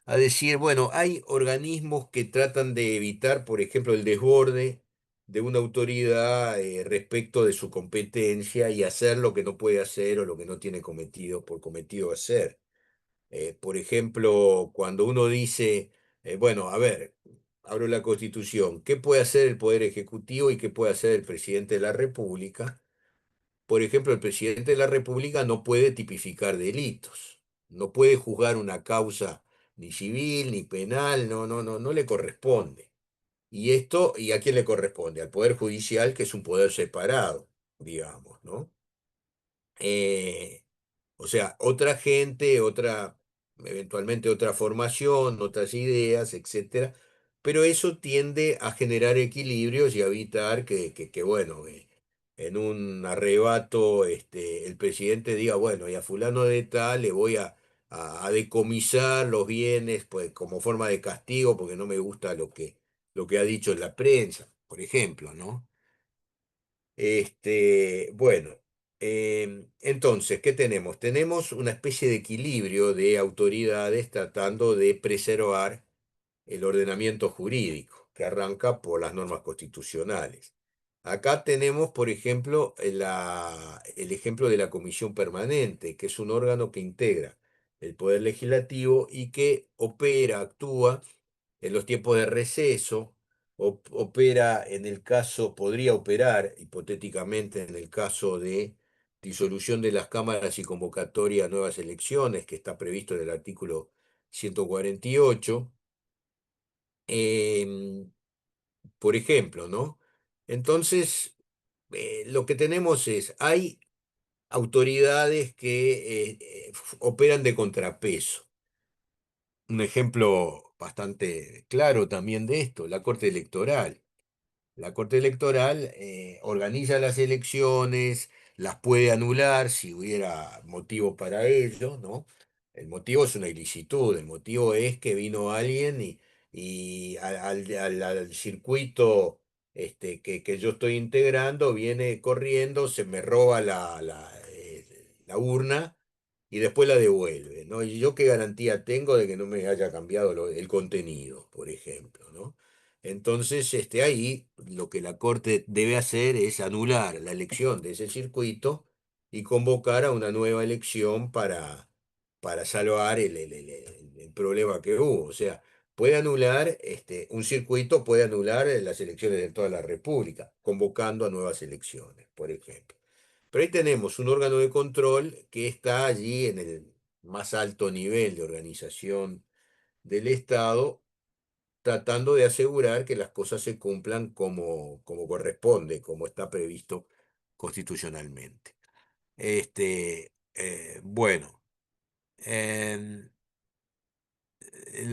a decir, bueno, hay organismos que tratan de evitar, por ejemplo, el desborde de una autoridad respecto de su competencia y hacer lo que no puede hacer o lo que no tiene cometido por cometido hacer. Por ejemplo, cuando uno dice, bueno, a ver, abro la Constitución, ¿qué puede hacer el Poder Ejecutivo y qué puede hacer el presidente de la República? Por ejemplo, el presidente de la República no puede tipificar delitos, no puede juzgar una causa ni civil ni penal, no le corresponde. ¿Y a quién le corresponde? Al Poder Judicial, que es un poder separado, digamos, ¿no? Eh, o sea, otra gente, eventualmente otra formación, otras ideas, etcétera, pero eso tiende a generar equilibrios y a evitar bueno, en un arrebato, el presidente diga, bueno, y a fulano de tal le voy a decomisar los bienes, pues, como forma de castigo, porque no me gusta lo que ha dicho en la prensa, por ejemplo, ¿no? Bueno, entonces, ¿qué tenemos? Tenemos una especie de equilibrio de autoridades tratando de preservar el ordenamiento jurídico, que arranca por las normas constitucionales. Acá tenemos, por ejemplo, el ejemplo de la Comisión Permanente, que es un órgano que integra el Poder Legislativo y que opera, actúa en los tiempos de receso, opera en el caso, podría operar hipotéticamente en el caso de disolución de las cámaras y convocatoria a nuevas elecciones, que está previsto en el artículo 148, em, por ejemplo, ¿no? Entonces, lo que tenemos es, hay autoridades que operan de contrapeso. Un ejemplo bastante claro también de esto, la Corte Electoral. La Corte Electoral organiza las elecciones, las puede anular si hubiera motivo para ello, ¿no? El motivo es una ilicitud, el motivo es que vino alguien y al circuito que yo estoy integrando, viene corriendo, se me roba la urna y después la devuelve, ¿no? ¿Y yo qué garantía tengo de que no me haya cambiado el contenido, por ejemplo, ¿no? Entonces, ahí lo que la Corte debe hacer es anular la elección de ese circuito y convocar a una nueva elección para salvar el problema que hubo. O sea, puede anular, un circuito puede anular las elecciones de toda la República, convocando a nuevas elecciones, por ejemplo. Pero ahí tenemos un órgano de control que está allí en el más alto nivel de organización del Estado, tratando de asegurar que las cosas se cumplan como corresponde, como está previsto constitucionalmente. Bueno, em,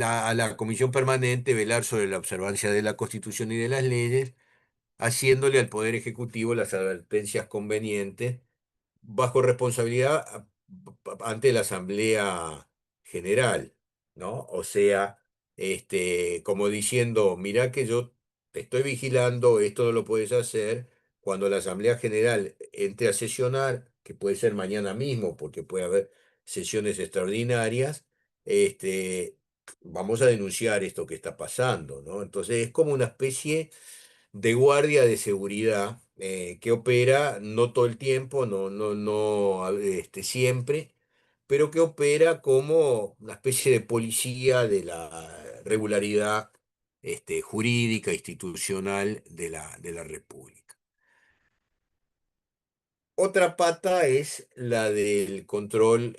a la Comisión Permanente velar sobre la observancia de la Constitución y de las leyes, haciéndole al Poder Ejecutivo las advertencias convenientes bajo responsabilidad ante la Asamblea General, ¿no? O sea, como diciendo, mirá que yo te estoy vigilando, esto no lo puedes hacer, cuando la Asamblea General entre a sesionar, que puede ser mañana mismo, porque puede haber sesiones extraordinarias, vamos a denunciar esto que está pasando, ¿no? Entonces es como una especie de guardia de seguridad que opera no todo el tiempo, no siempre, pero que opera como una especie de policía de la regularidad jurídica, institucional de la República. Otra pata es la del control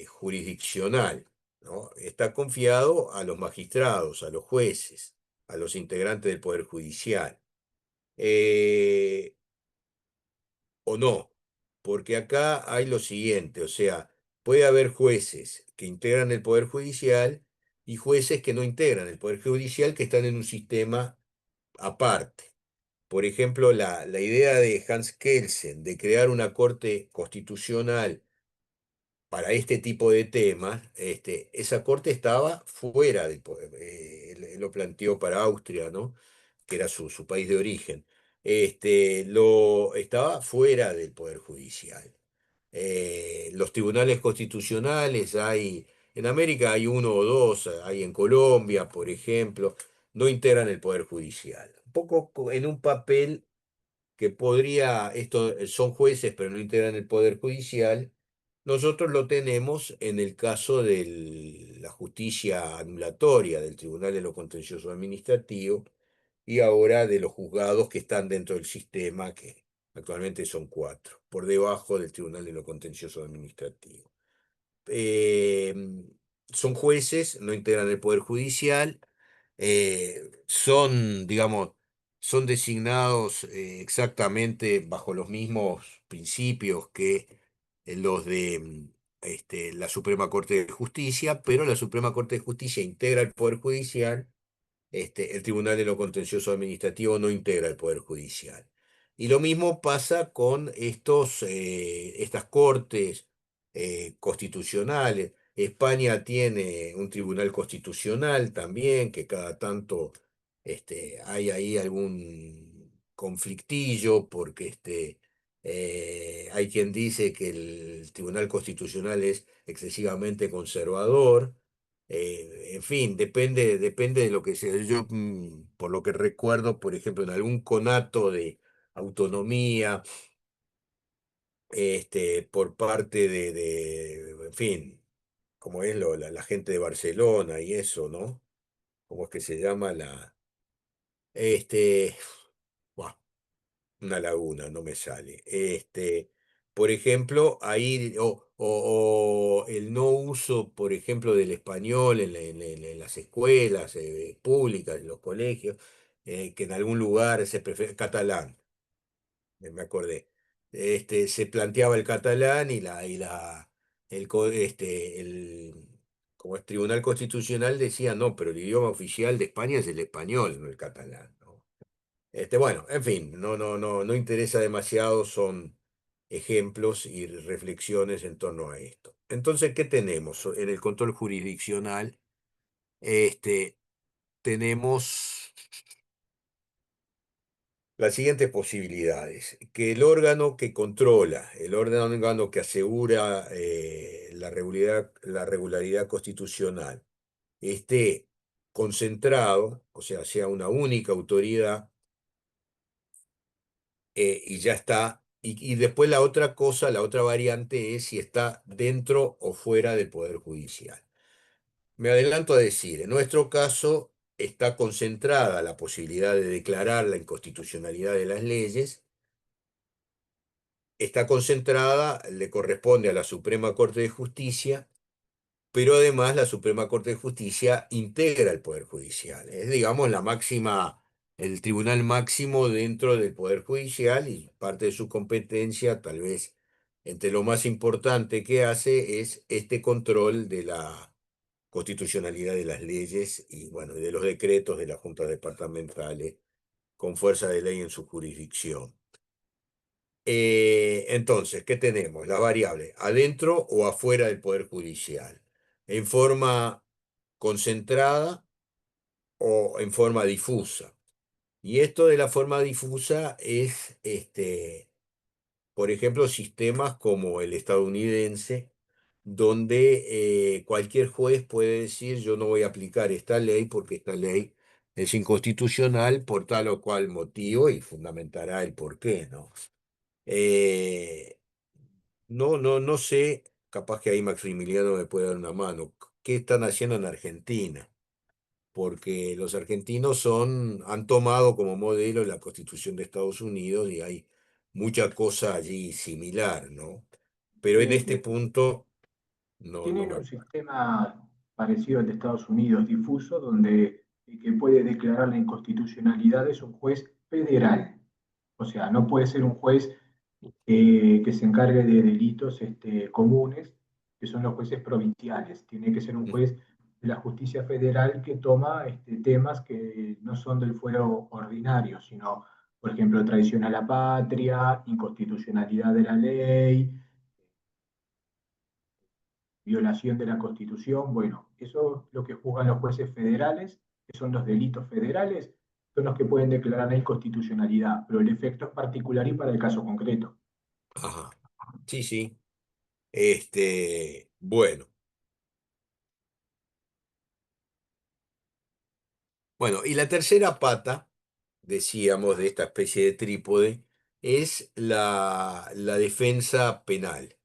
jurisdiccional, ¿no? Está confiado a los magistrados, a los jueces, a los integrantes del Poder Judicial. Eh, o no, porque acá hay lo siguiente, o sea, puede haber jueces que integran el Poder Judicial y jueces que no integran el Poder Judicial, que están en un sistema aparte. Por ejemplo, la idea de Hans Kelsen de crear una corte constitucional para este tipo de temas, esa corte estaba fuera del poder. Él lo planteó para Austria, ¿no? Que era su país de origen. estaba fuera del Poder Judicial. Los tribunales constitucionales en América hay uno o dos, hay en Colombia, por ejemplo, no integran el Poder Judicial. Un poco en un papel que podría, esto son jueces, pero no integran el Poder Judicial. Nosotros lo tenemos en el caso de la justicia anulatoria del Tribunal de lo Contencioso Administrativo y ahora de los juzgados que están dentro del sistema, que actualmente son cuatro, por debajo del Tribunal de lo Contencioso Administrativo. eh, Son jueces, no integran el Poder Judicial, son, digamos, son designados exactamente bajo los mismos principios que los de la Suprema Corte de Justicia, pero la Suprema Corte de Justicia integra el Poder Judicial. El Tribunal de lo Contencioso Administrativo no integra el Poder Judicial. Y lo mismo pasa con estas cortes constitucionales. España tiene un tribunal constitucional también, que cada tanto hay ahí algún conflictillo, porque hay quien dice que el Tribunal Constitucional es excesivamente conservador. En fin, depende de lo que sea. Yo, por lo que recuerdo, por ejemplo, en algún conato de autonomía, por parte en fin, como es la gente de Barcelona y eso, ¿no? ¿Cómo es que se llama este, buah, una laguna, no me sale. Por ejemplo, ahí, o el no uso, por ejemplo, del español en las escuelas públicas, en los colegios, que en algún lugar se prefiere catalán, me acordé. Se planteaba el catalán el como es Tribunal Constitucional decía, no, pero el idioma oficial de España es el español, no el catalán, ¿no? Bueno, en fin, no interesa demasiado, son ejemplos y reflexiones en torno a esto. Entonces, ¿qué tenemos? En el control jurisdiccional, este, tenemos las siguientes posibilidades: que el órgano que controla, el órgano que asegura la regularidad constitucional, esté concentrado, o sea una única autoridad, y ya está. Y después la otra cosa, la otra variante es si está dentro o fuera del Poder Judicial. Me adelanto a decir, en nuestro caso está concentrada la posibilidad de declarar la inconstitucionalidad de las leyes, está concentrada, le corresponde a la Suprema Corte de Justicia, pero además la Suprema Corte de Justicia integra el Poder Judicial. Es, digamos, el tribunal máximo dentro del Poder Judicial, y parte de su competencia, tal vez entre lo más importante que hace, es este control de la constitucionalidad de las leyes y, bueno, de los decretos de las juntas departamentales con fuerza de ley en su jurisdicción. Entonces, ¿qué tenemos? Las variables, adentro o afuera del Poder Judicial, en forma concentrada o en forma difusa. Y esto de la forma difusa es, por ejemplo, sistemas como el estadounidense, donde cualquier juez puede decir: yo no voy a aplicar esta ley porque esta ley es inconstitucional por tal o cual motivo, y fundamentará el por qué, ¿no? Eh, no sé, capaz que ahí Maximiliano me puede dar una mano. ¿Qué están haciendo en Argentina? Porque los argentinos han tomado como modelo la Constitución de Estados Unidos y hay mucha cosa allí similar, ¿no? Pero en este Eh, punto no Tienen me... un sistema parecido al de Estados Unidos, difuso, donde el que puede declarar la inconstitucionalidad es un juez federal. O sea, no puede ser un juez que se encargue de delitos comunes, que son los jueces provinciales. Tiene que ser un juez de la justicia federal que toma temas que no son del fuero ordinario, sino, por ejemplo, traición a la patria, inconstitucionalidad de la ley, violación de la Constitución. Bueno, eso es lo que juzgan los jueces federales, que son los delitos federales, son los que pueden declarar la inconstitucionalidad, pero el efecto es particular y para el caso concreto. Ajá. Sí, sí. Bueno. Bueno, y la tercera pata, decíamos, de esta especie de trípode, es la defensa penal.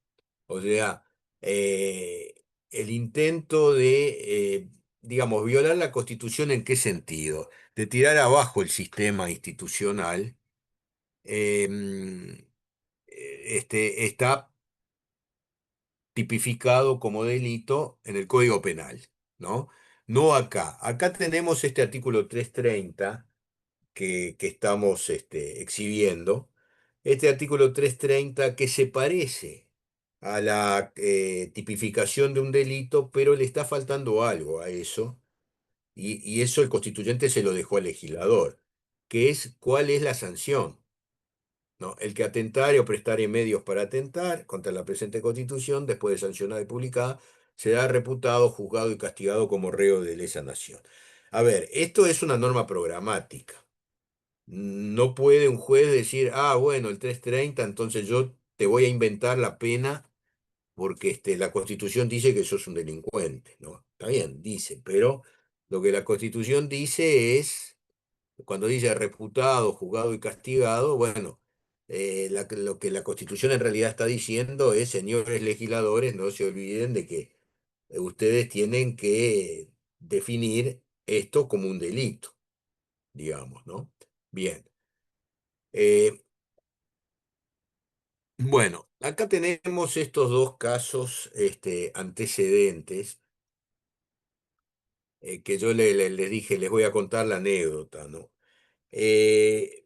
O sea, el intento de, digamos, violar la Constitución, ¿en qué sentido? De tirar abajo el sistema institucional. Está tipificado como delito en el Código Penal, ¿no? No acá. Acá tenemos este artículo 330 que estamos exhibiendo. Este artículo 330 que se parece a la tipificación de un delito, pero le está faltando algo a eso, y eso el constituyente se lo dejó al legislador, que es cuál es la sanción. ¿No? El que atentare o prestare medios para atentar contra la presente Constitución, después de sancionada y publicada, será reputado, juzgado y castigado como reo de lesa nación. A ver, esto es una norma programática. No puede un juez decir, ah, bueno, el 330, entonces yo te voy a inventar la pena porque la Constitución dice que sos un delincuente, ¿no? Está bien, dice, pero lo que la Constitución dice es cuando dice reputado, juzgado y castigado, bueno, lo que la Constitución en realidad está diciendo es, señores legisladores, no se olviden de que ustedes tienen que definir esto como un delito, digamos, ¿no? Bien. Eh, bueno, acá tenemos estos dos casos antecedentes que yo les dije, les voy a contar la anécdota, ¿no? Eh,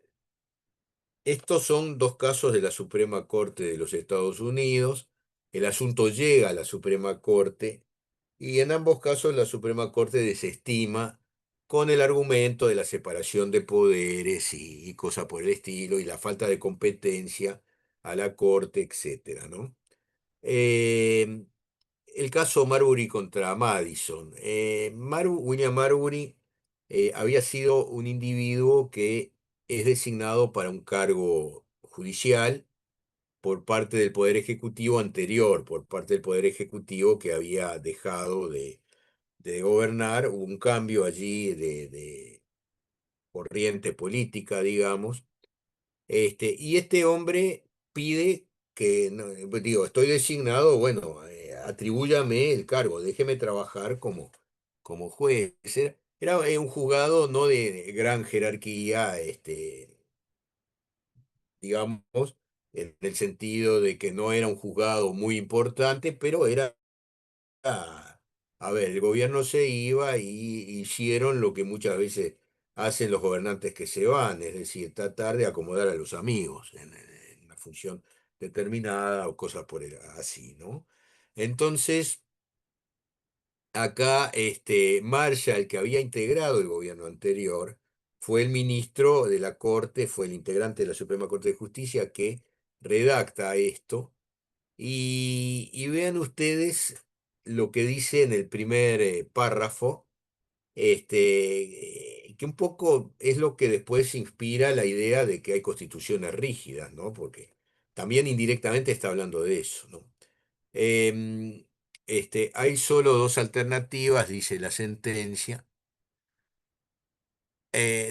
Estos son dos casos de la Suprema Corte de los Estados Unidos. El asunto llega a la Suprema Corte y en ambos casos la Suprema Corte desestima con el argumento de la separación de poderes y cosas por el estilo y la falta de competencia a la Corte, etcétera, ¿no? Eh, el caso Marbury contra Madison. William Marbury había sido un individuo que es designado para un cargo judicial por parte del Poder Ejecutivo anterior, por parte del Poder Ejecutivo que había dejado de gobernar. Hubo un cambio allí de corriente política, digamos, y este hombre pide que, pues digo, estoy designado, bueno, atribúyame el cargo, déjeme trabajar como juez. Era un juzgado no de gran jerarquía, digamos, en el sentido de que no era un juzgado muy importante, pero era, a ver, el gobierno se iba y hicieron lo que muchas veces hacen los gobernantes que se van, es decir, tratar de acomodar a los amigos en una función determinada o cosas así, ¿no? Entonces, acá Marshall, que había integrado el gobierno anterior, fue el ministro de la Corte, fue el integrante de la Suprema Corte de Justicia que redacta esto y vean ustedes lo que dice en el primer párrafo, que un poco es lo que después inspira la idea de que hay constituciones rígidas, ¿no? Porque también indirectamente está hablando de eso, ¿no? Em, hay solo dos alternativas, dice la sentencia,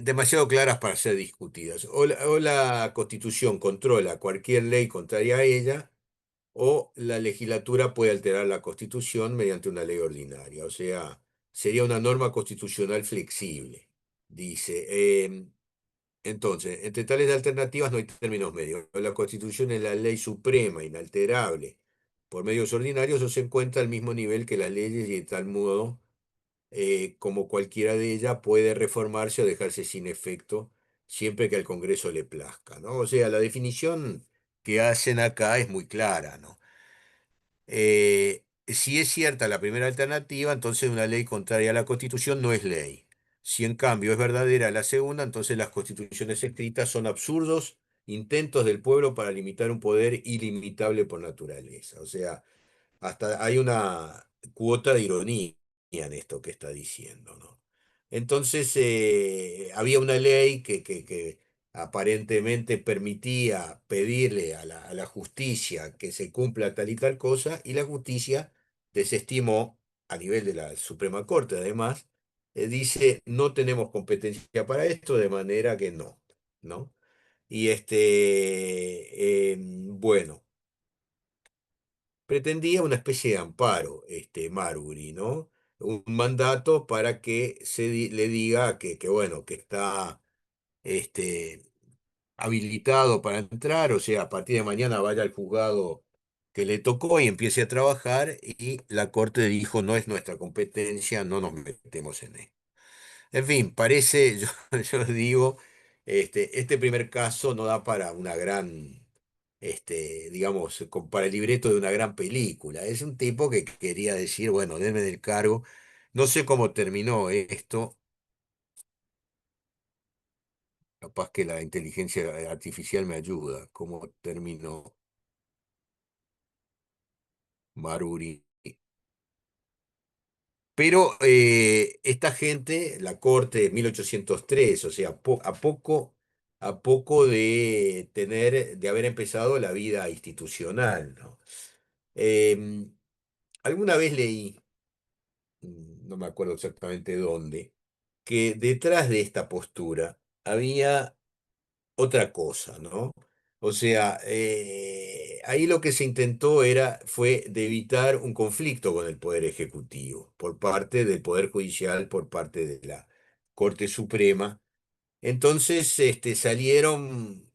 demasiado claras para ser discutidas. O la Constitución controla cualquier ley contraria a ella, o la legislatura puede alterar la Constitución mediante una ley ordinaria. O sea, sería una norma constitucional flexible, dice. Entonces, entre tales alternativas no hay términos medios. La Constitución es la ley suprema, inalterable, por medios ordinarios o se encuentra al mismo nivel que las leyes y de tal modo como cualquiera de ellas puede reformarse o dejarse sin efecto siempre que al Congreso le plazca, ¿no? O sea, la definición que hacen acá es muy clara, ¿no? Si es cierta la primera alternativa, entonces una ley contraria a la Constitución no es ley. Si en cambio es verdadera la segunda, entonces las constituciones escritas son absurdos intentos del pueblo para limitar un poder ilimitable por naturaleza. O sea, hasta hay una cuota de ironía en esto que está diciendo, ¿no? Entonces, había una ley que aparentemente permitía pedirle a la justicia que se cumpla tal y tal cosa, y la justicia desestimó a nivel de la Suprema Corte, además, dice, no tenemos competencia para esto, de manera que no, ¿no? Y bueno, pretendía una especie de amparo, Marbury, ¿no? Un mandato para que le diga bueno, que está este, habilitado para entrar, o sea, a partir de mañana vaya al juzgado que le tocó y empiece a trabajar, y la corte dijo, no es nuestra competencia, no nos metemos en esto. En fin, parece, yo digo, este primer caso no da para una gran, digamos, para el libreto de una gran película. Es un tipo que quería decir, bueno, denme del cargo. No sé cómo terminó esto. Capaz que la inteligencia artificial me ayuda. ¿Cómo terminó Maruri? Pero esta gente, la corte de 1803, o sea, a poco de haber empezado la vida institucional, ¿no? Em, Alguna vez leí, no me acuerdo exactamente dónde, que detrás de esta postura había otra cosa, ¿no? O sea, ahí lo que se intentó fue de evitar un conflicto con el Poder Ejecutivo por parte del Poder Judicial, por parte de la Corte Suprema. Entonces, salieron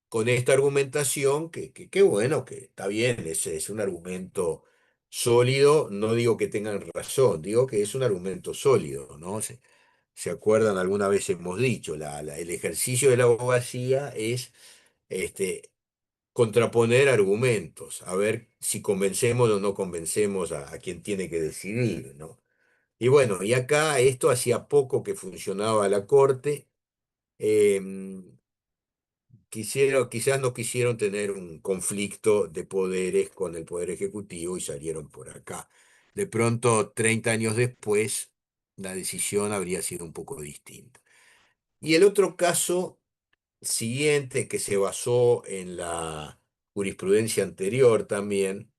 con esta argumentación que bueno, que está bien, es un argumento sólido, no digo que tengan razón, digo que es un argumento sólido, ¿no? Se acuerdan, alguna vez hemos dicho, el ejercicio de la abogacía es este, contraponer argumentos, a ver si convencemos o no convencemos a quien tiene que decidir, ¿no? Y bueno, y acá esto hacía poco que funcionaba la Corte. em, Quizás no quisieron tener un conflicto de poderes con el Poder Ejecutivo y salieron por acá. De pronto, 30 años después, la decisión habría sido un poco distinta. Y el otro caso siguiente, que se basó en la jurisprudencia anterior también,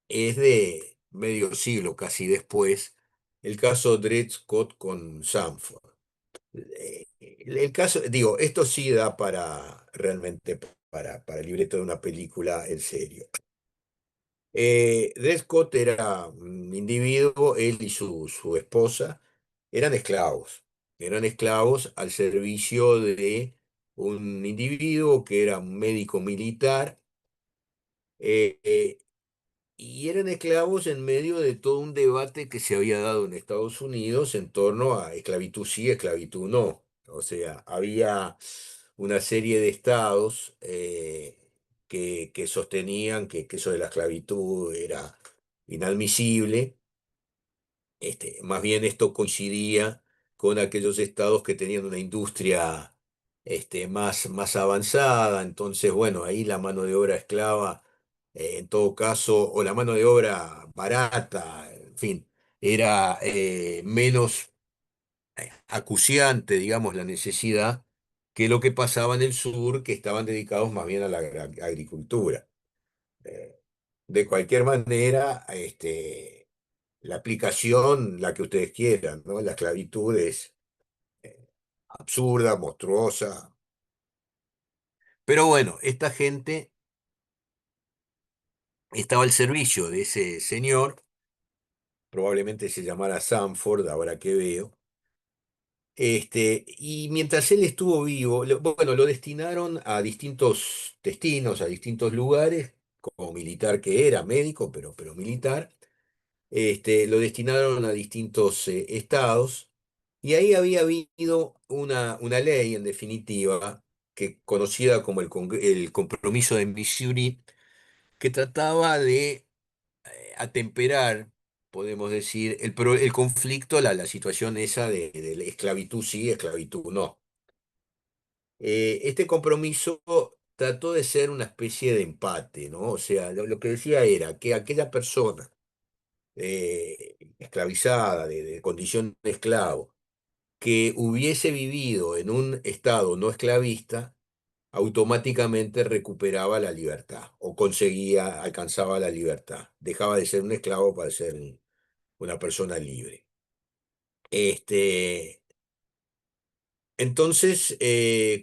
es de medio siglo casi después, el caso Dred Scott con Sanford. El caso, digo, esto sí da para realmente para el libreto de una película en serio. Dred Scott era un individuo, él y su esposa eran esclavos al servicio de un individuo que era un médico militar, eh, eh, y eran esclavos en medio de todo un debate que se había dado en Estados Unidos en torno a esclavitud sí, esclavitud no. O sea, había una serie de estados que sostenían que eso de la esclavitud era inadmisible. Más bien esto coincidía con aquellos estados que tenían una industria más avanzada. Entonces, bueno, ahí la mano de obra esclava, en todo caso, o la mano de obra barata, en fin, era menos acuciante, digamos, la necesidad que lo que pasaba en el sur, que estaban dedicados más bien a la agricultura. Eh, de cualquier manera, la aplicación, la que ustedes quieran, ¿no? La esclavitud es absurda, monstruosa. Pero bueno, esta gente estaba al servicio de ese señor, probablemente se llamara Sanford, ahora que veo. Y mientras él estuvo vivo, bueno, lo destinaron a distintos destinos, a distintos lugares, como militar que era, médico, pero militar. Lo destinaron a distintos estados, y ahí había habido una ley, en definitiva, que conocida como el Compromiso de Missouri, que trataba de atemperar, podemos decir, el conflicto, la situación esa de la esclavitud sí, esclavitud no. Este compromiso trató de ser una especie de empate, ¿no? O sea, lo que decía era que aquella persona esclavizada, de condición de esclavo, que hubiese vivido en un estado no esclavista, automáticamente recuperaba la libertad o conseguía, alcanzaba la libertad. Dejaba de ser un esclavo para ser una persona libre. Este, entonces,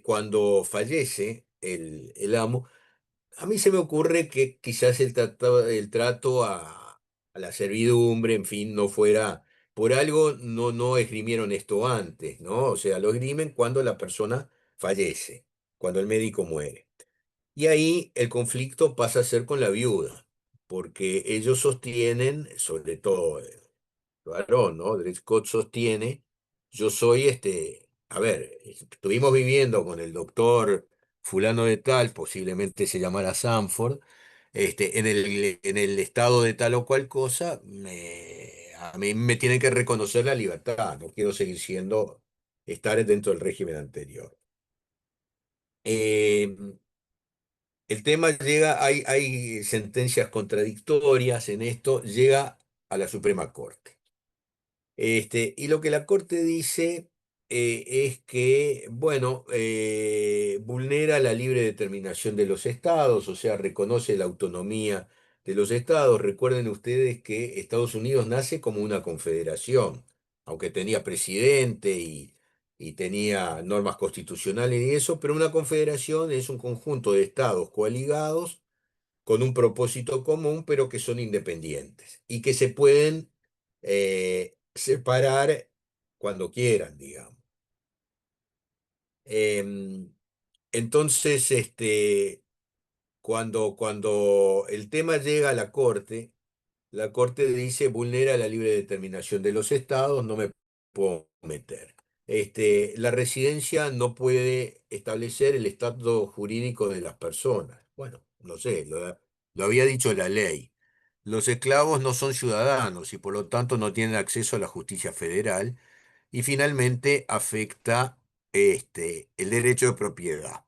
cuando fallece el amo, a mí se me ocurre que quizás el trato a la servidumbre, en fin, no fuera, por algo no esgrimieron esto antes, ¿no? O sea, lo esgrimen cuando la persona fallece, cuando el médico muere. Y ahí el conflicto pasa a ser con la viuda, porque ellos sostienen, sobre todo varón, ¿no? Dred Scott sostiene, yo soy a ver, estuvimos viviendo con el doctor fulano de tal, posiblemente se llamara Sanford, en el estado de tal o cual cosa, a mí me tienen que reconocer la libertad, no quiero seguir estar dentro del régimen anterior. Eh, el tema llega, hay sentencias contradictorias en esto, llega a la Suprema Corte. Y lo que la Corte dice es que, bueno, vulnera la libre determinación de los estados, o sea, reconoce la autonomía de los estados. Recuerden ustedes que Estados Unidos nace como una confederación, aunque tenía presidente y tenía normas constitucionales y eso, pero una confederación es un conjunto de estados coaligados con un propósito común, pero que son independientes y que se pueden separar cuando quieran, digamos. Em, entonces, cuando el tema llega a la Corte dice vulnera la libre determinación de los estados, no me puedo meter. La residencia no puede establecer el estatus jurídico de las personas. Bueno, no sé, lo había dicho la ley. Los esclavos no son ciudadanos y por lo tanto no tienen acceso a la justicia federal. Y finalmente afecta el derecho de propiedad.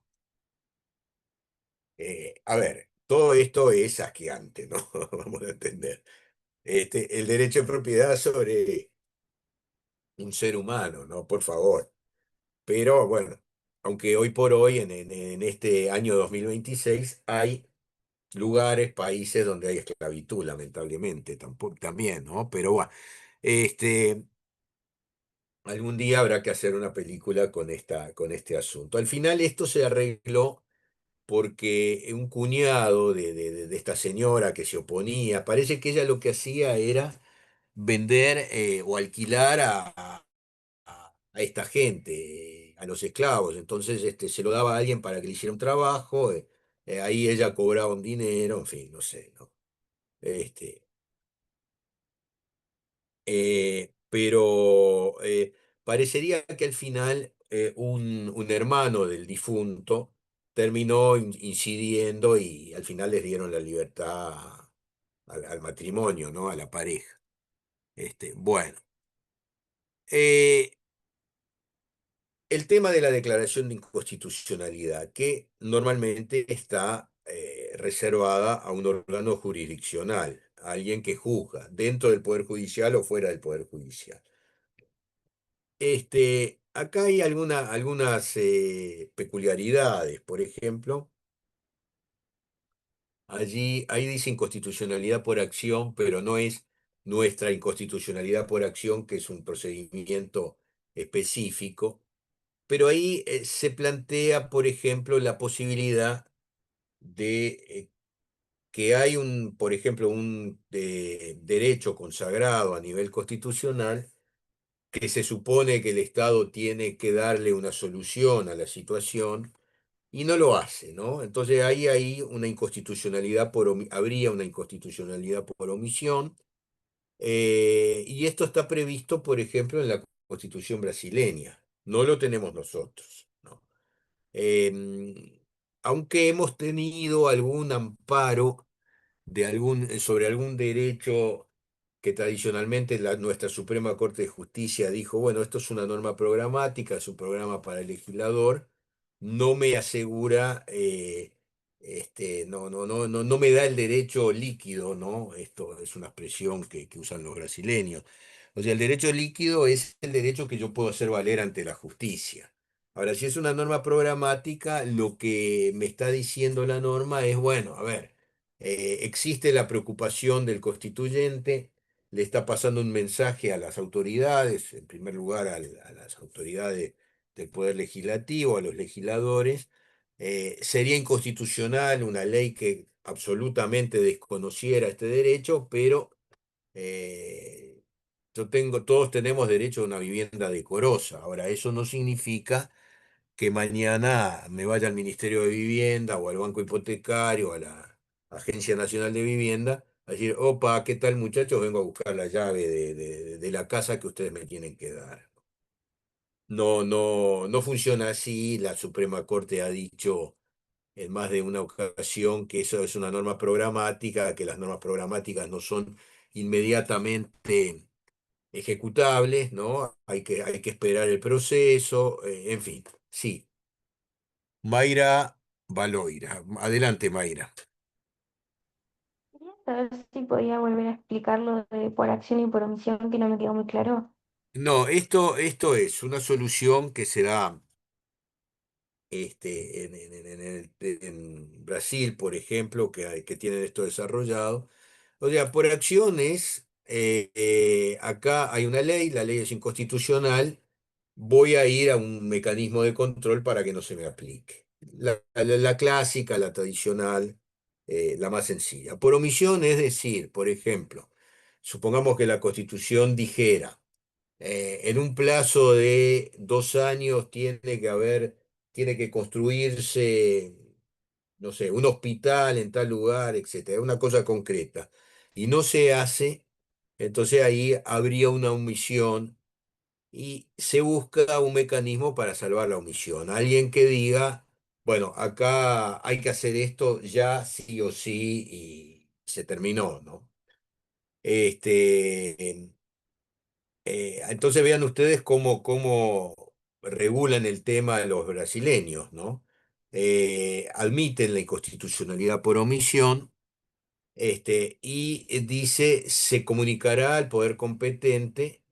A ver, todo esto es asqueante, ¿no? Vamos a entender. El derecho de propiedad sobre un ser humano, ¿no? Por favor. Pero bueno, aunque hoy por hoy, en este año 2026 hay lugares, países donde hay esclavitud, lamentablemente, tampoco, también, ¿no? Pero bueno, este, algún día habrá que hacer una película con este asunto. Al final esto se arregló porque un cuñado de esta señora que se oponía, parece que ella lo que hacía era vender o alquilar a esta gente, a los esclavos. Entonces se lo daba a alguien para que le hiciera un trabajo, ahí ella cobraba un dinero, en fin, no sé, ¿no? Este, pero parecería que al final un hermano del difunto terminó incidiendo y al final les dieron la libertad al matrimonio, ¿no? A la pareja. Bueno, eh, el tema de la declaración de inconstitucionalidad, que normalmente está reservada a un órgano jurisdiccional, a alguien que juzga, dentro del Poder Judicial o fuera del Poder Judicial. Acá hay algunas peculiaridades. Por ejemplo, ahí dice inconstitucionalidad por acción, pero no es nuestra inconstitucionalidad por acción, que es un procedimiento específico. Pero ahí se plantea, por ejemplo, la posibilidad de que hay por ejemplo, un derecho consagrado a nivel constitucional que se supone que el Estado tiene que darle una solución a la situación y no lo hace, ¿no? Entonces ahí hay una inconstitucionalidad habría una inconstitucionalidad por omisión, y esto está previsto, por ejemplo, en la Constitución brasileña. No lo tenemos nosotros, ¿no? Aunque hemos tenido algún amparo sobre algún derecho que tradicionalmente nuestra Suprema Corte de Justicia dijo, bueno, esto es una norma programática, es un programa para el legislador, no me asegura no me da el derecho líquido, ¿no? Esto es una expresión que usan los brasileños. O sea, el derecho líquido es el derecho que yo puedo hacer valer ante la justicia. Ahora, si es una norma programática, lo que me está diciendo la norma es, bueno, a ver, existe la preocupación del constituyente, le está pasando un mensaje a las autoridades, en primer lugar a las autoridades del Poder Legislativo, a los legisladores. Sería inconstitucional una ley que absolutamente desconociera este derecho, pero eh, todos tenemos derecho a una vivienda decorosa. Ahora, eso no significa que mañana me vaya al Ministerio de Vivienda o al Banco Hipotecario, a la Agencia Nacional de Vivienda, a decir, opa, ¿qué tal muchachos? Vengo a buscar la llave de la casa que ustedes me tienen que dar. No funciona así. La Suprema Corte ha dicho en más de una ocasión que eso es una norma programática, que las normas programáticas no son inmediatamente ejecutables, ¿no? Hay que esperar el proceso, en fin, sí. Mayra Valoira. Adelante, Mayra. Quería saber si podía volver a explicar lo de por acción y por omisión, que no me quedó muy claro. No, esto es una solución que se da en Brasil, por ejemplo, que tienen esto desarrollado. O sea, por acciones, acá hay una ley, la ley es inconstitucional, voy a ir a un mecanismo de control para que no se me aplique. La clásica, la tradicional, la más sencilla. Por omisión, es decir, por ejemplo, supongamos que la Constitución dijera, en un plazo de 2 años tiene que construirse, no sé, un hospital en tal lugar, etcétera, una cosa concreta, y no se hace, entonces ahí habría una omisión y se busca un mecanismo para salvar la omisión. Alguien que diga, bueno, acá hay que hacer esto ya sí o sí y se terminó, ¿no? Este, entonces vean ustedes cómo regulan el tema de los brasileños, ¿no? Admiten la inconstitucionalidad por omisión, y dice, se comunicará al poder competente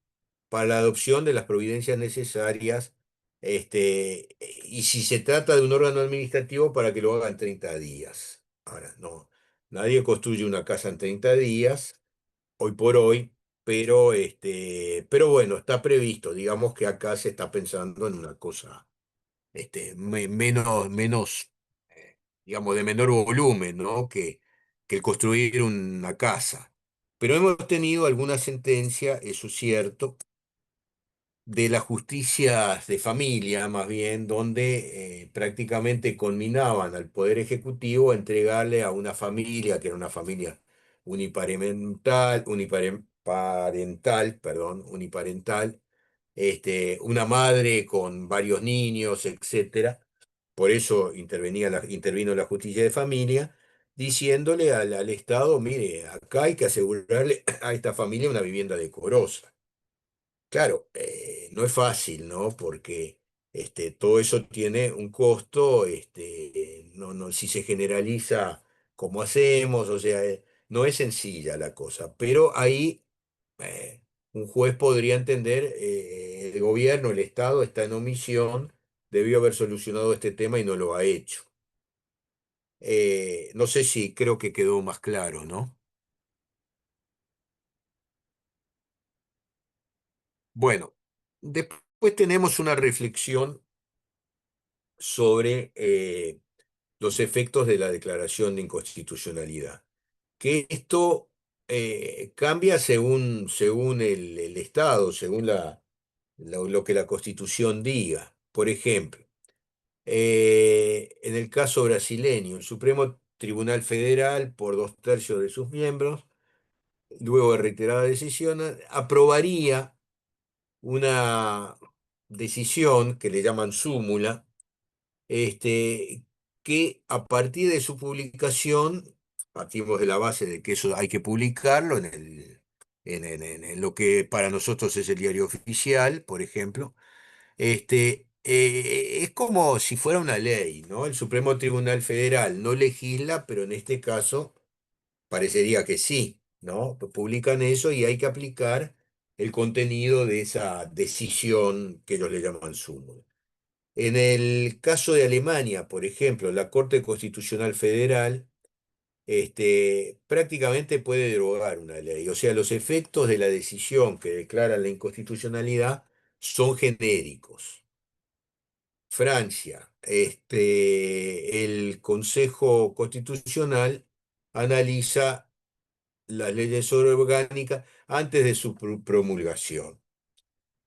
para la adopción de las providencias necesarias, y si se trata de un órgano administrativo, para que lo haga en 30 días. Ahora, no, nadie construye una casa en 30 días hoy por hoy, pero bueno, está previsto. Digamos que acá se está pensando en una cosa menos, digamos, de menor volumen, ¿no? Que el construir una casa. Pero hemos tenido alguna sentencia, eso es cierto, de las justicias de familia, más bien, donde prácticamente conminaban al Poder Ejecutivo a entregarle a una familia, que era una familia uniparental, una madre con varios niños, etcétera. Por eso intervino la justicia de familia, diciéndole al Estado, mire, acá hay que asegurarle a esta familia una vivienda decorosa. Claro, no es fácil, ¿no? Porque todo eso tiene un costo, no, si se generaliza como hacemos, o sea, no es sencilla la cosa, pero ahí un juez podría entender, el gobierno, el Estado está en omisión, debió haber solucionado este tema y no lo ha hecho. No sé si creo que quedó más claro, ¿no? Bueno, después tenemos una reflexión sobre los efectos de la declaración de inconstitucionalidad. Que esto cambia según el Estado, según lo que la Constitución diga. Por ejemplo, en el caso brasileño, el Supremo Tribunal Federal, por 2/3 de sus miembros, luego de reiterada decisión, aprobaría una decisión que le llaman súmula, este, que a partir de su publicación, partimos de la base de que eso hay que publicarlo en lo que para nosotros es el diario oficial, por ejemplo, es como si fuera una ley, ¿no? El Supremo Tribunal Federal no legisla, pero en este caso parecería que sí, ¿no? Publican eso y hay que aplicar el contenido de esa decisión que ellos le llaman súmula. En el caso de Alemania, por ejemplo, la Corte Constitucional Federal prácticamente puede derogar una ley. O sea, los efectos de la decisión que declara la inconstitucionalidad son genéricos. Francia, el Consejo Constitucional analiza las leyes orgánicas antes de su promulgación,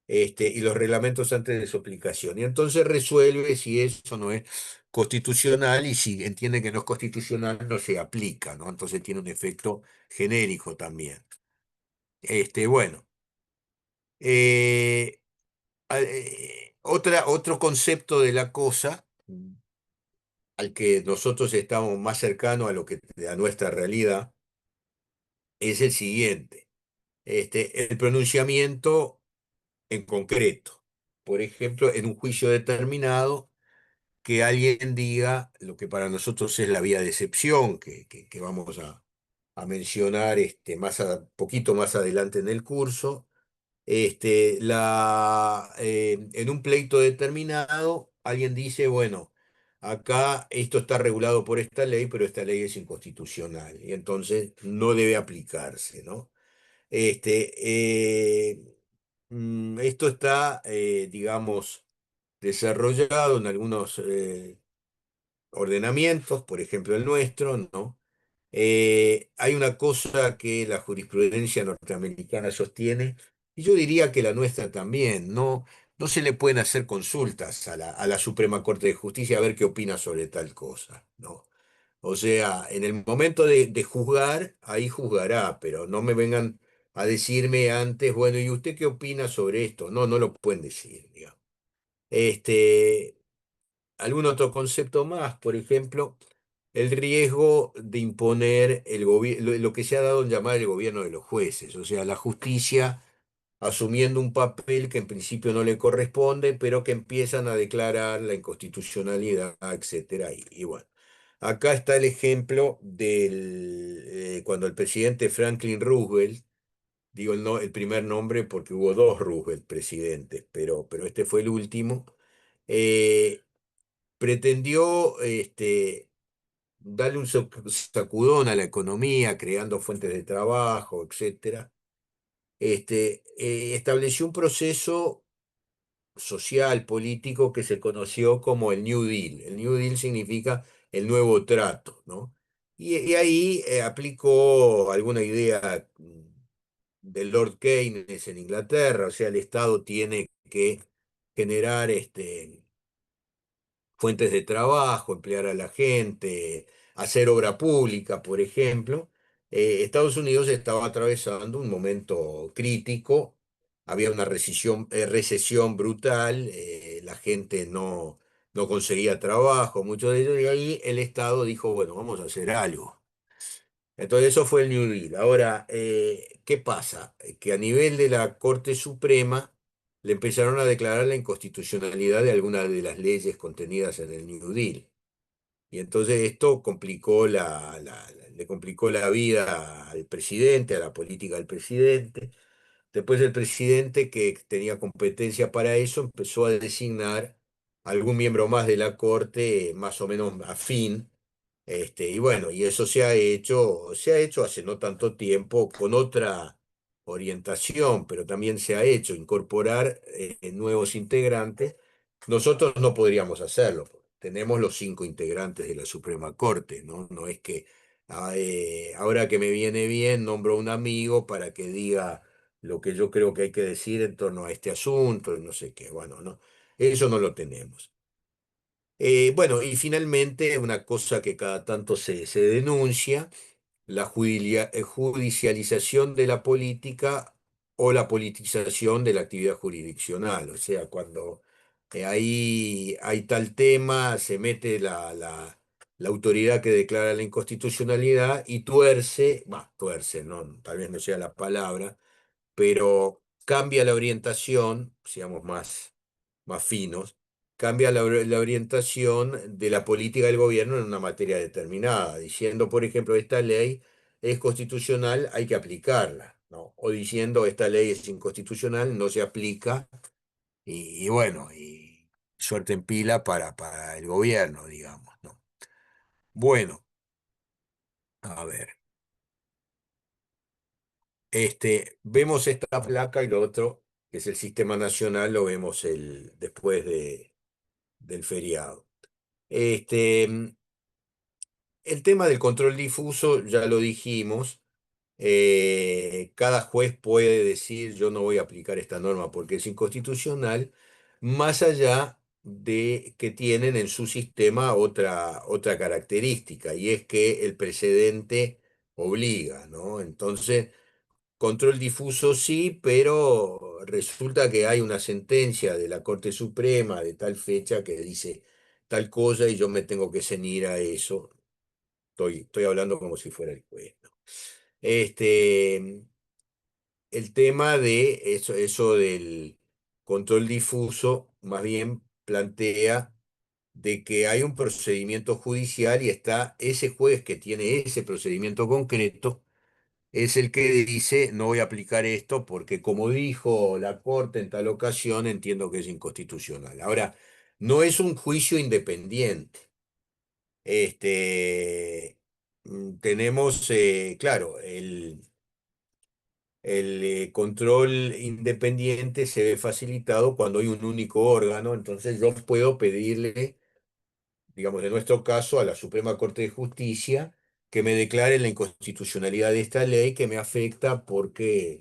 y los reglamentos antes de su aplicación. Y entonces resuelve si eso no es constitucional y si entiende que no es constitucional no se aplica, ¿no? Entonces tiene un efecto genérico también. Bueno, eh, otro concepto de la cosa al que nosotros estamos más cercanos a nuestra realidad es el siguiente. El pronunciamiento en concreto. Por ejemplo, en un juicio determinado, que alguien diga lo que para nosotros es la vía de excepción, que vamos a mencionar poquito más adelante en el curso. En un pleito determinado, alguien dice, bueno, acá esto está regulado por esta ley, pero esta ley es inconstitucional y entonces no debe aplicarse, ¿no? Esto está, digamos, desarrollado en algunos ordenamientos, por ejemplo el nuestro, ¿no? Hay una cosa que la jurisprudencia norteamericana sostiene, y yo diría que la nuestra también, ¿no? No se le pueden hacer consultas a la Suprema Corte de Justicia a ver qué opina sobre tal cosa, ¿no? O sea, en el momento de juzgar, ahí juzgará, pero no me vengan a decirme antes, bueno, ¿y usted qué opina sobre esto? No, no lo pueden decir, digamos. Este, Algún otro concepto más, por ejemplo, el riesgo de imponer lo que se ha dado en llamar el gobierno de los jueces, o sea, la justicia asumiendo un papel que en principio no le corresponde, pero que empiezan a declarar la inconstitucionalidad, etcétera. Y bueno, acá está el ejemplo cuando el presidente Franklin Roosevelt, digo el primer nombre porque hubo dos Roosevelt presidentes, pero este fue el último, eh, pretendió darle un sacudón a la economía, creando fuentes de trabajo, etcétera. Estableció un proceso social, político, que se conoció como el New Deal. El New Deal significa el nuevo trato, ¿no? Y ahí aplicó alguna idea del Lord Keynes en Inglaterra, o sea, el Estado tiene que generar fuentes de trabajo, emplear a la gente, hacer obra pública, por ejemplo. Estados Unidos estaba atravesando un momento crítico, había una recesión brutal, la gente no conseguía trabajo, muchos de ellos, y ahí el Estado dijo, bueno, vamos a hacer algo. Entonces eso fue el New Deal. Ahora, ¿qué pasa? Que a nivel de la Corte Suprema le empezaron a declarar la inconstitucionalidad de algunas de las leyes contenidas en el New Deal. Y entonces esto le complicó la vida al presidente, a la política del presidente. Después el presidente, que tenía competencia para eso, empezó a designar algún miembro más de la Corte, más o menos afín, y bueno, y eso se ha hecho hace no tanto tiempo con otra orientación, pero también se ha hecho incorporar nuevos integrantes. Nosotros no podríamos hacerlo, porque tenemos los 5 integrantes de la Suprema Corte, ¿no? No es que ahora que me viene bien, nombro a un amigo para que diga lo que yo creo que hay que decir en torno a este asunto, y no sé qué, bueno, no, eso no lo tenemos. Bueno, y finalmente una cosa que cada tanto se denuncia, la judicialización de la política o la politización de la actividad jurisdiccional. O sea, cuando ahí hay tal tema, se mete la autoridad que declara la inconstitucionalidad y tuerce, no, tal vez no sea la palabra, pero cambia la orientación, seamos más finos, cambia la orientación de la política del gobierno en una materia determinada, diciendo, por ejemplo, esta ley es constitucional, hay que aplicarla, ¿no? O diciendo, esta ley es inconstitucional, no se aplica, y bueno, y suerte en pila para el gobierno, digamos, ¿no? Bueno, a ver, vemos esta placa y lo otro, que es el sistema nacional, lo vemos después del feriado. El tema del control difuso, ya lo dijimos, cada juez puede decir yo no voy a aplicar esta norma porque es inconstitucional, más allá de que tienen en su sistema otra característica, y es que el precedente obliga, ¿no? Entonces, control difuso sí, pero resulta que hay una sentencia de la Corte Suprema de tal fecha que dice tal cosa y yo me tengo que ceñir a eso. Estoy hablando como si fuera el juez, ¿no? Este, el tema de eso del control difuso, más bien plantea de que hay un procedimiento judicial y está ese juez que tiene ese procedimiento concreto, es el que dice, no voy a aplicar esto porque como dijo la Corte en tal ocasión, entiendo que es inconstitucional. Ahora, no es un juicio independiente. Tenemos, claro, el control independiente se ve facilitado cuando hay un único órgano, entonces yo puedo pedirle, digamos, en nuestro caso, a la Suprema Corte de Justicia que me declare la inconstitucionalidad de esta ley que me afecta porque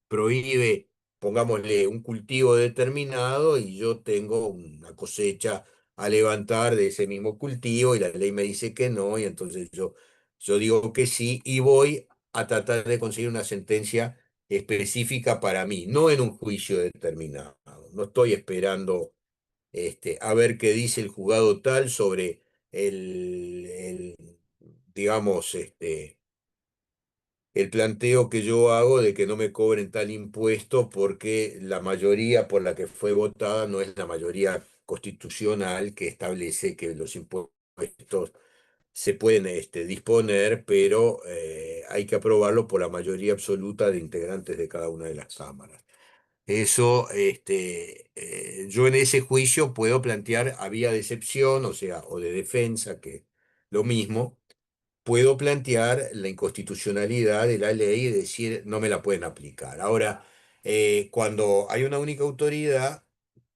prohíbe, pongámosle, un cultivo determinado y yo tengo una cosecha a levantar de ese mismo cultivo y la ley me dice que no, y entonces yo digo que sí y voy a tratar de conseguir una sentencia específica para mí, no en un juicio determinado. No estoy esperando a ver qué dice el juzgado tal sobre digamos, el planteo que yo hago de que no me cobren tal impuesto porque la mayoría por la que fue votada no es la mayoría constitucional que establece que los impuestos se pueden disponer, pero hay que aprobarlo por la mayoría absoluta de integrantes de cada una de las cámaras. Eso, yo en ese juicio puedo plantear a vía de excepción, o sea, o de defensa, que lo mismo, puedo plantear la inconstitucionalidad de la ley y decir no me la pueden aplicar. Ahora, cuando hay una única autoridad,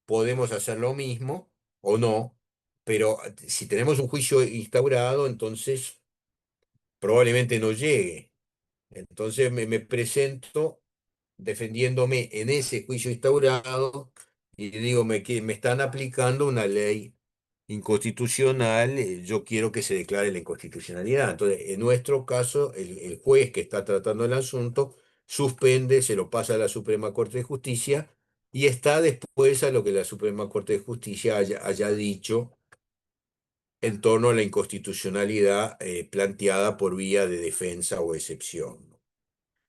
podemos hacer lo mismo o no, pero si tenemos un juicio instaurado, entonces probablemente no llegue. Entonces me presento defendiéndome en ese juicio instaurado y digo, me están aplicando una ley inconstitucional, yo quiero que se declare la inconstitucionalidad. Entonces, en nuestro caso, el juez que está tratando el asunto suspende, se lo pasa a la Suprema Corte de Justicia y está después a lo que la Suprema Corte de Justicia haya dicho en torno a la inconstitucionalidad planteada por vía de defensa o excepción, ¿no?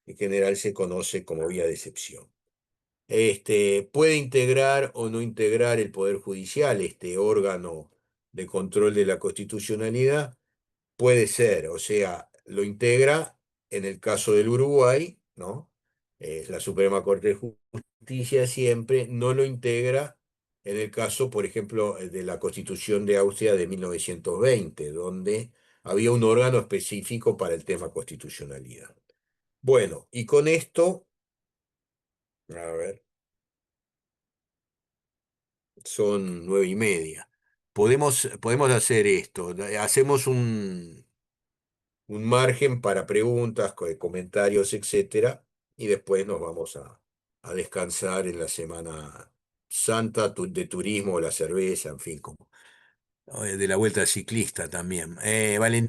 En general se conoce como vía de excepción. Puede integrar o no integrar el Poder Judicial, este órgano de control de la constitucionalidad. Puede ser, o sea, lo integra en el caso del Uruguay, ¿no? Es la Suprema Corte de Justicia siempre, no lo integra en el caso, por ejemplo, de la Constitución de Austria de 1920, donde había un órgano específico para el tema constitucionalidad. Bueno, y con esto, a ver, son 9:30. Podemos hacer esto. Hacemos un margen para preguntas, comentarios, etcétera, y después nos vamos a descansar en la Semana Santa de turismo, la cerveza, en fin, como de la vuelta ciclista también. Valentín.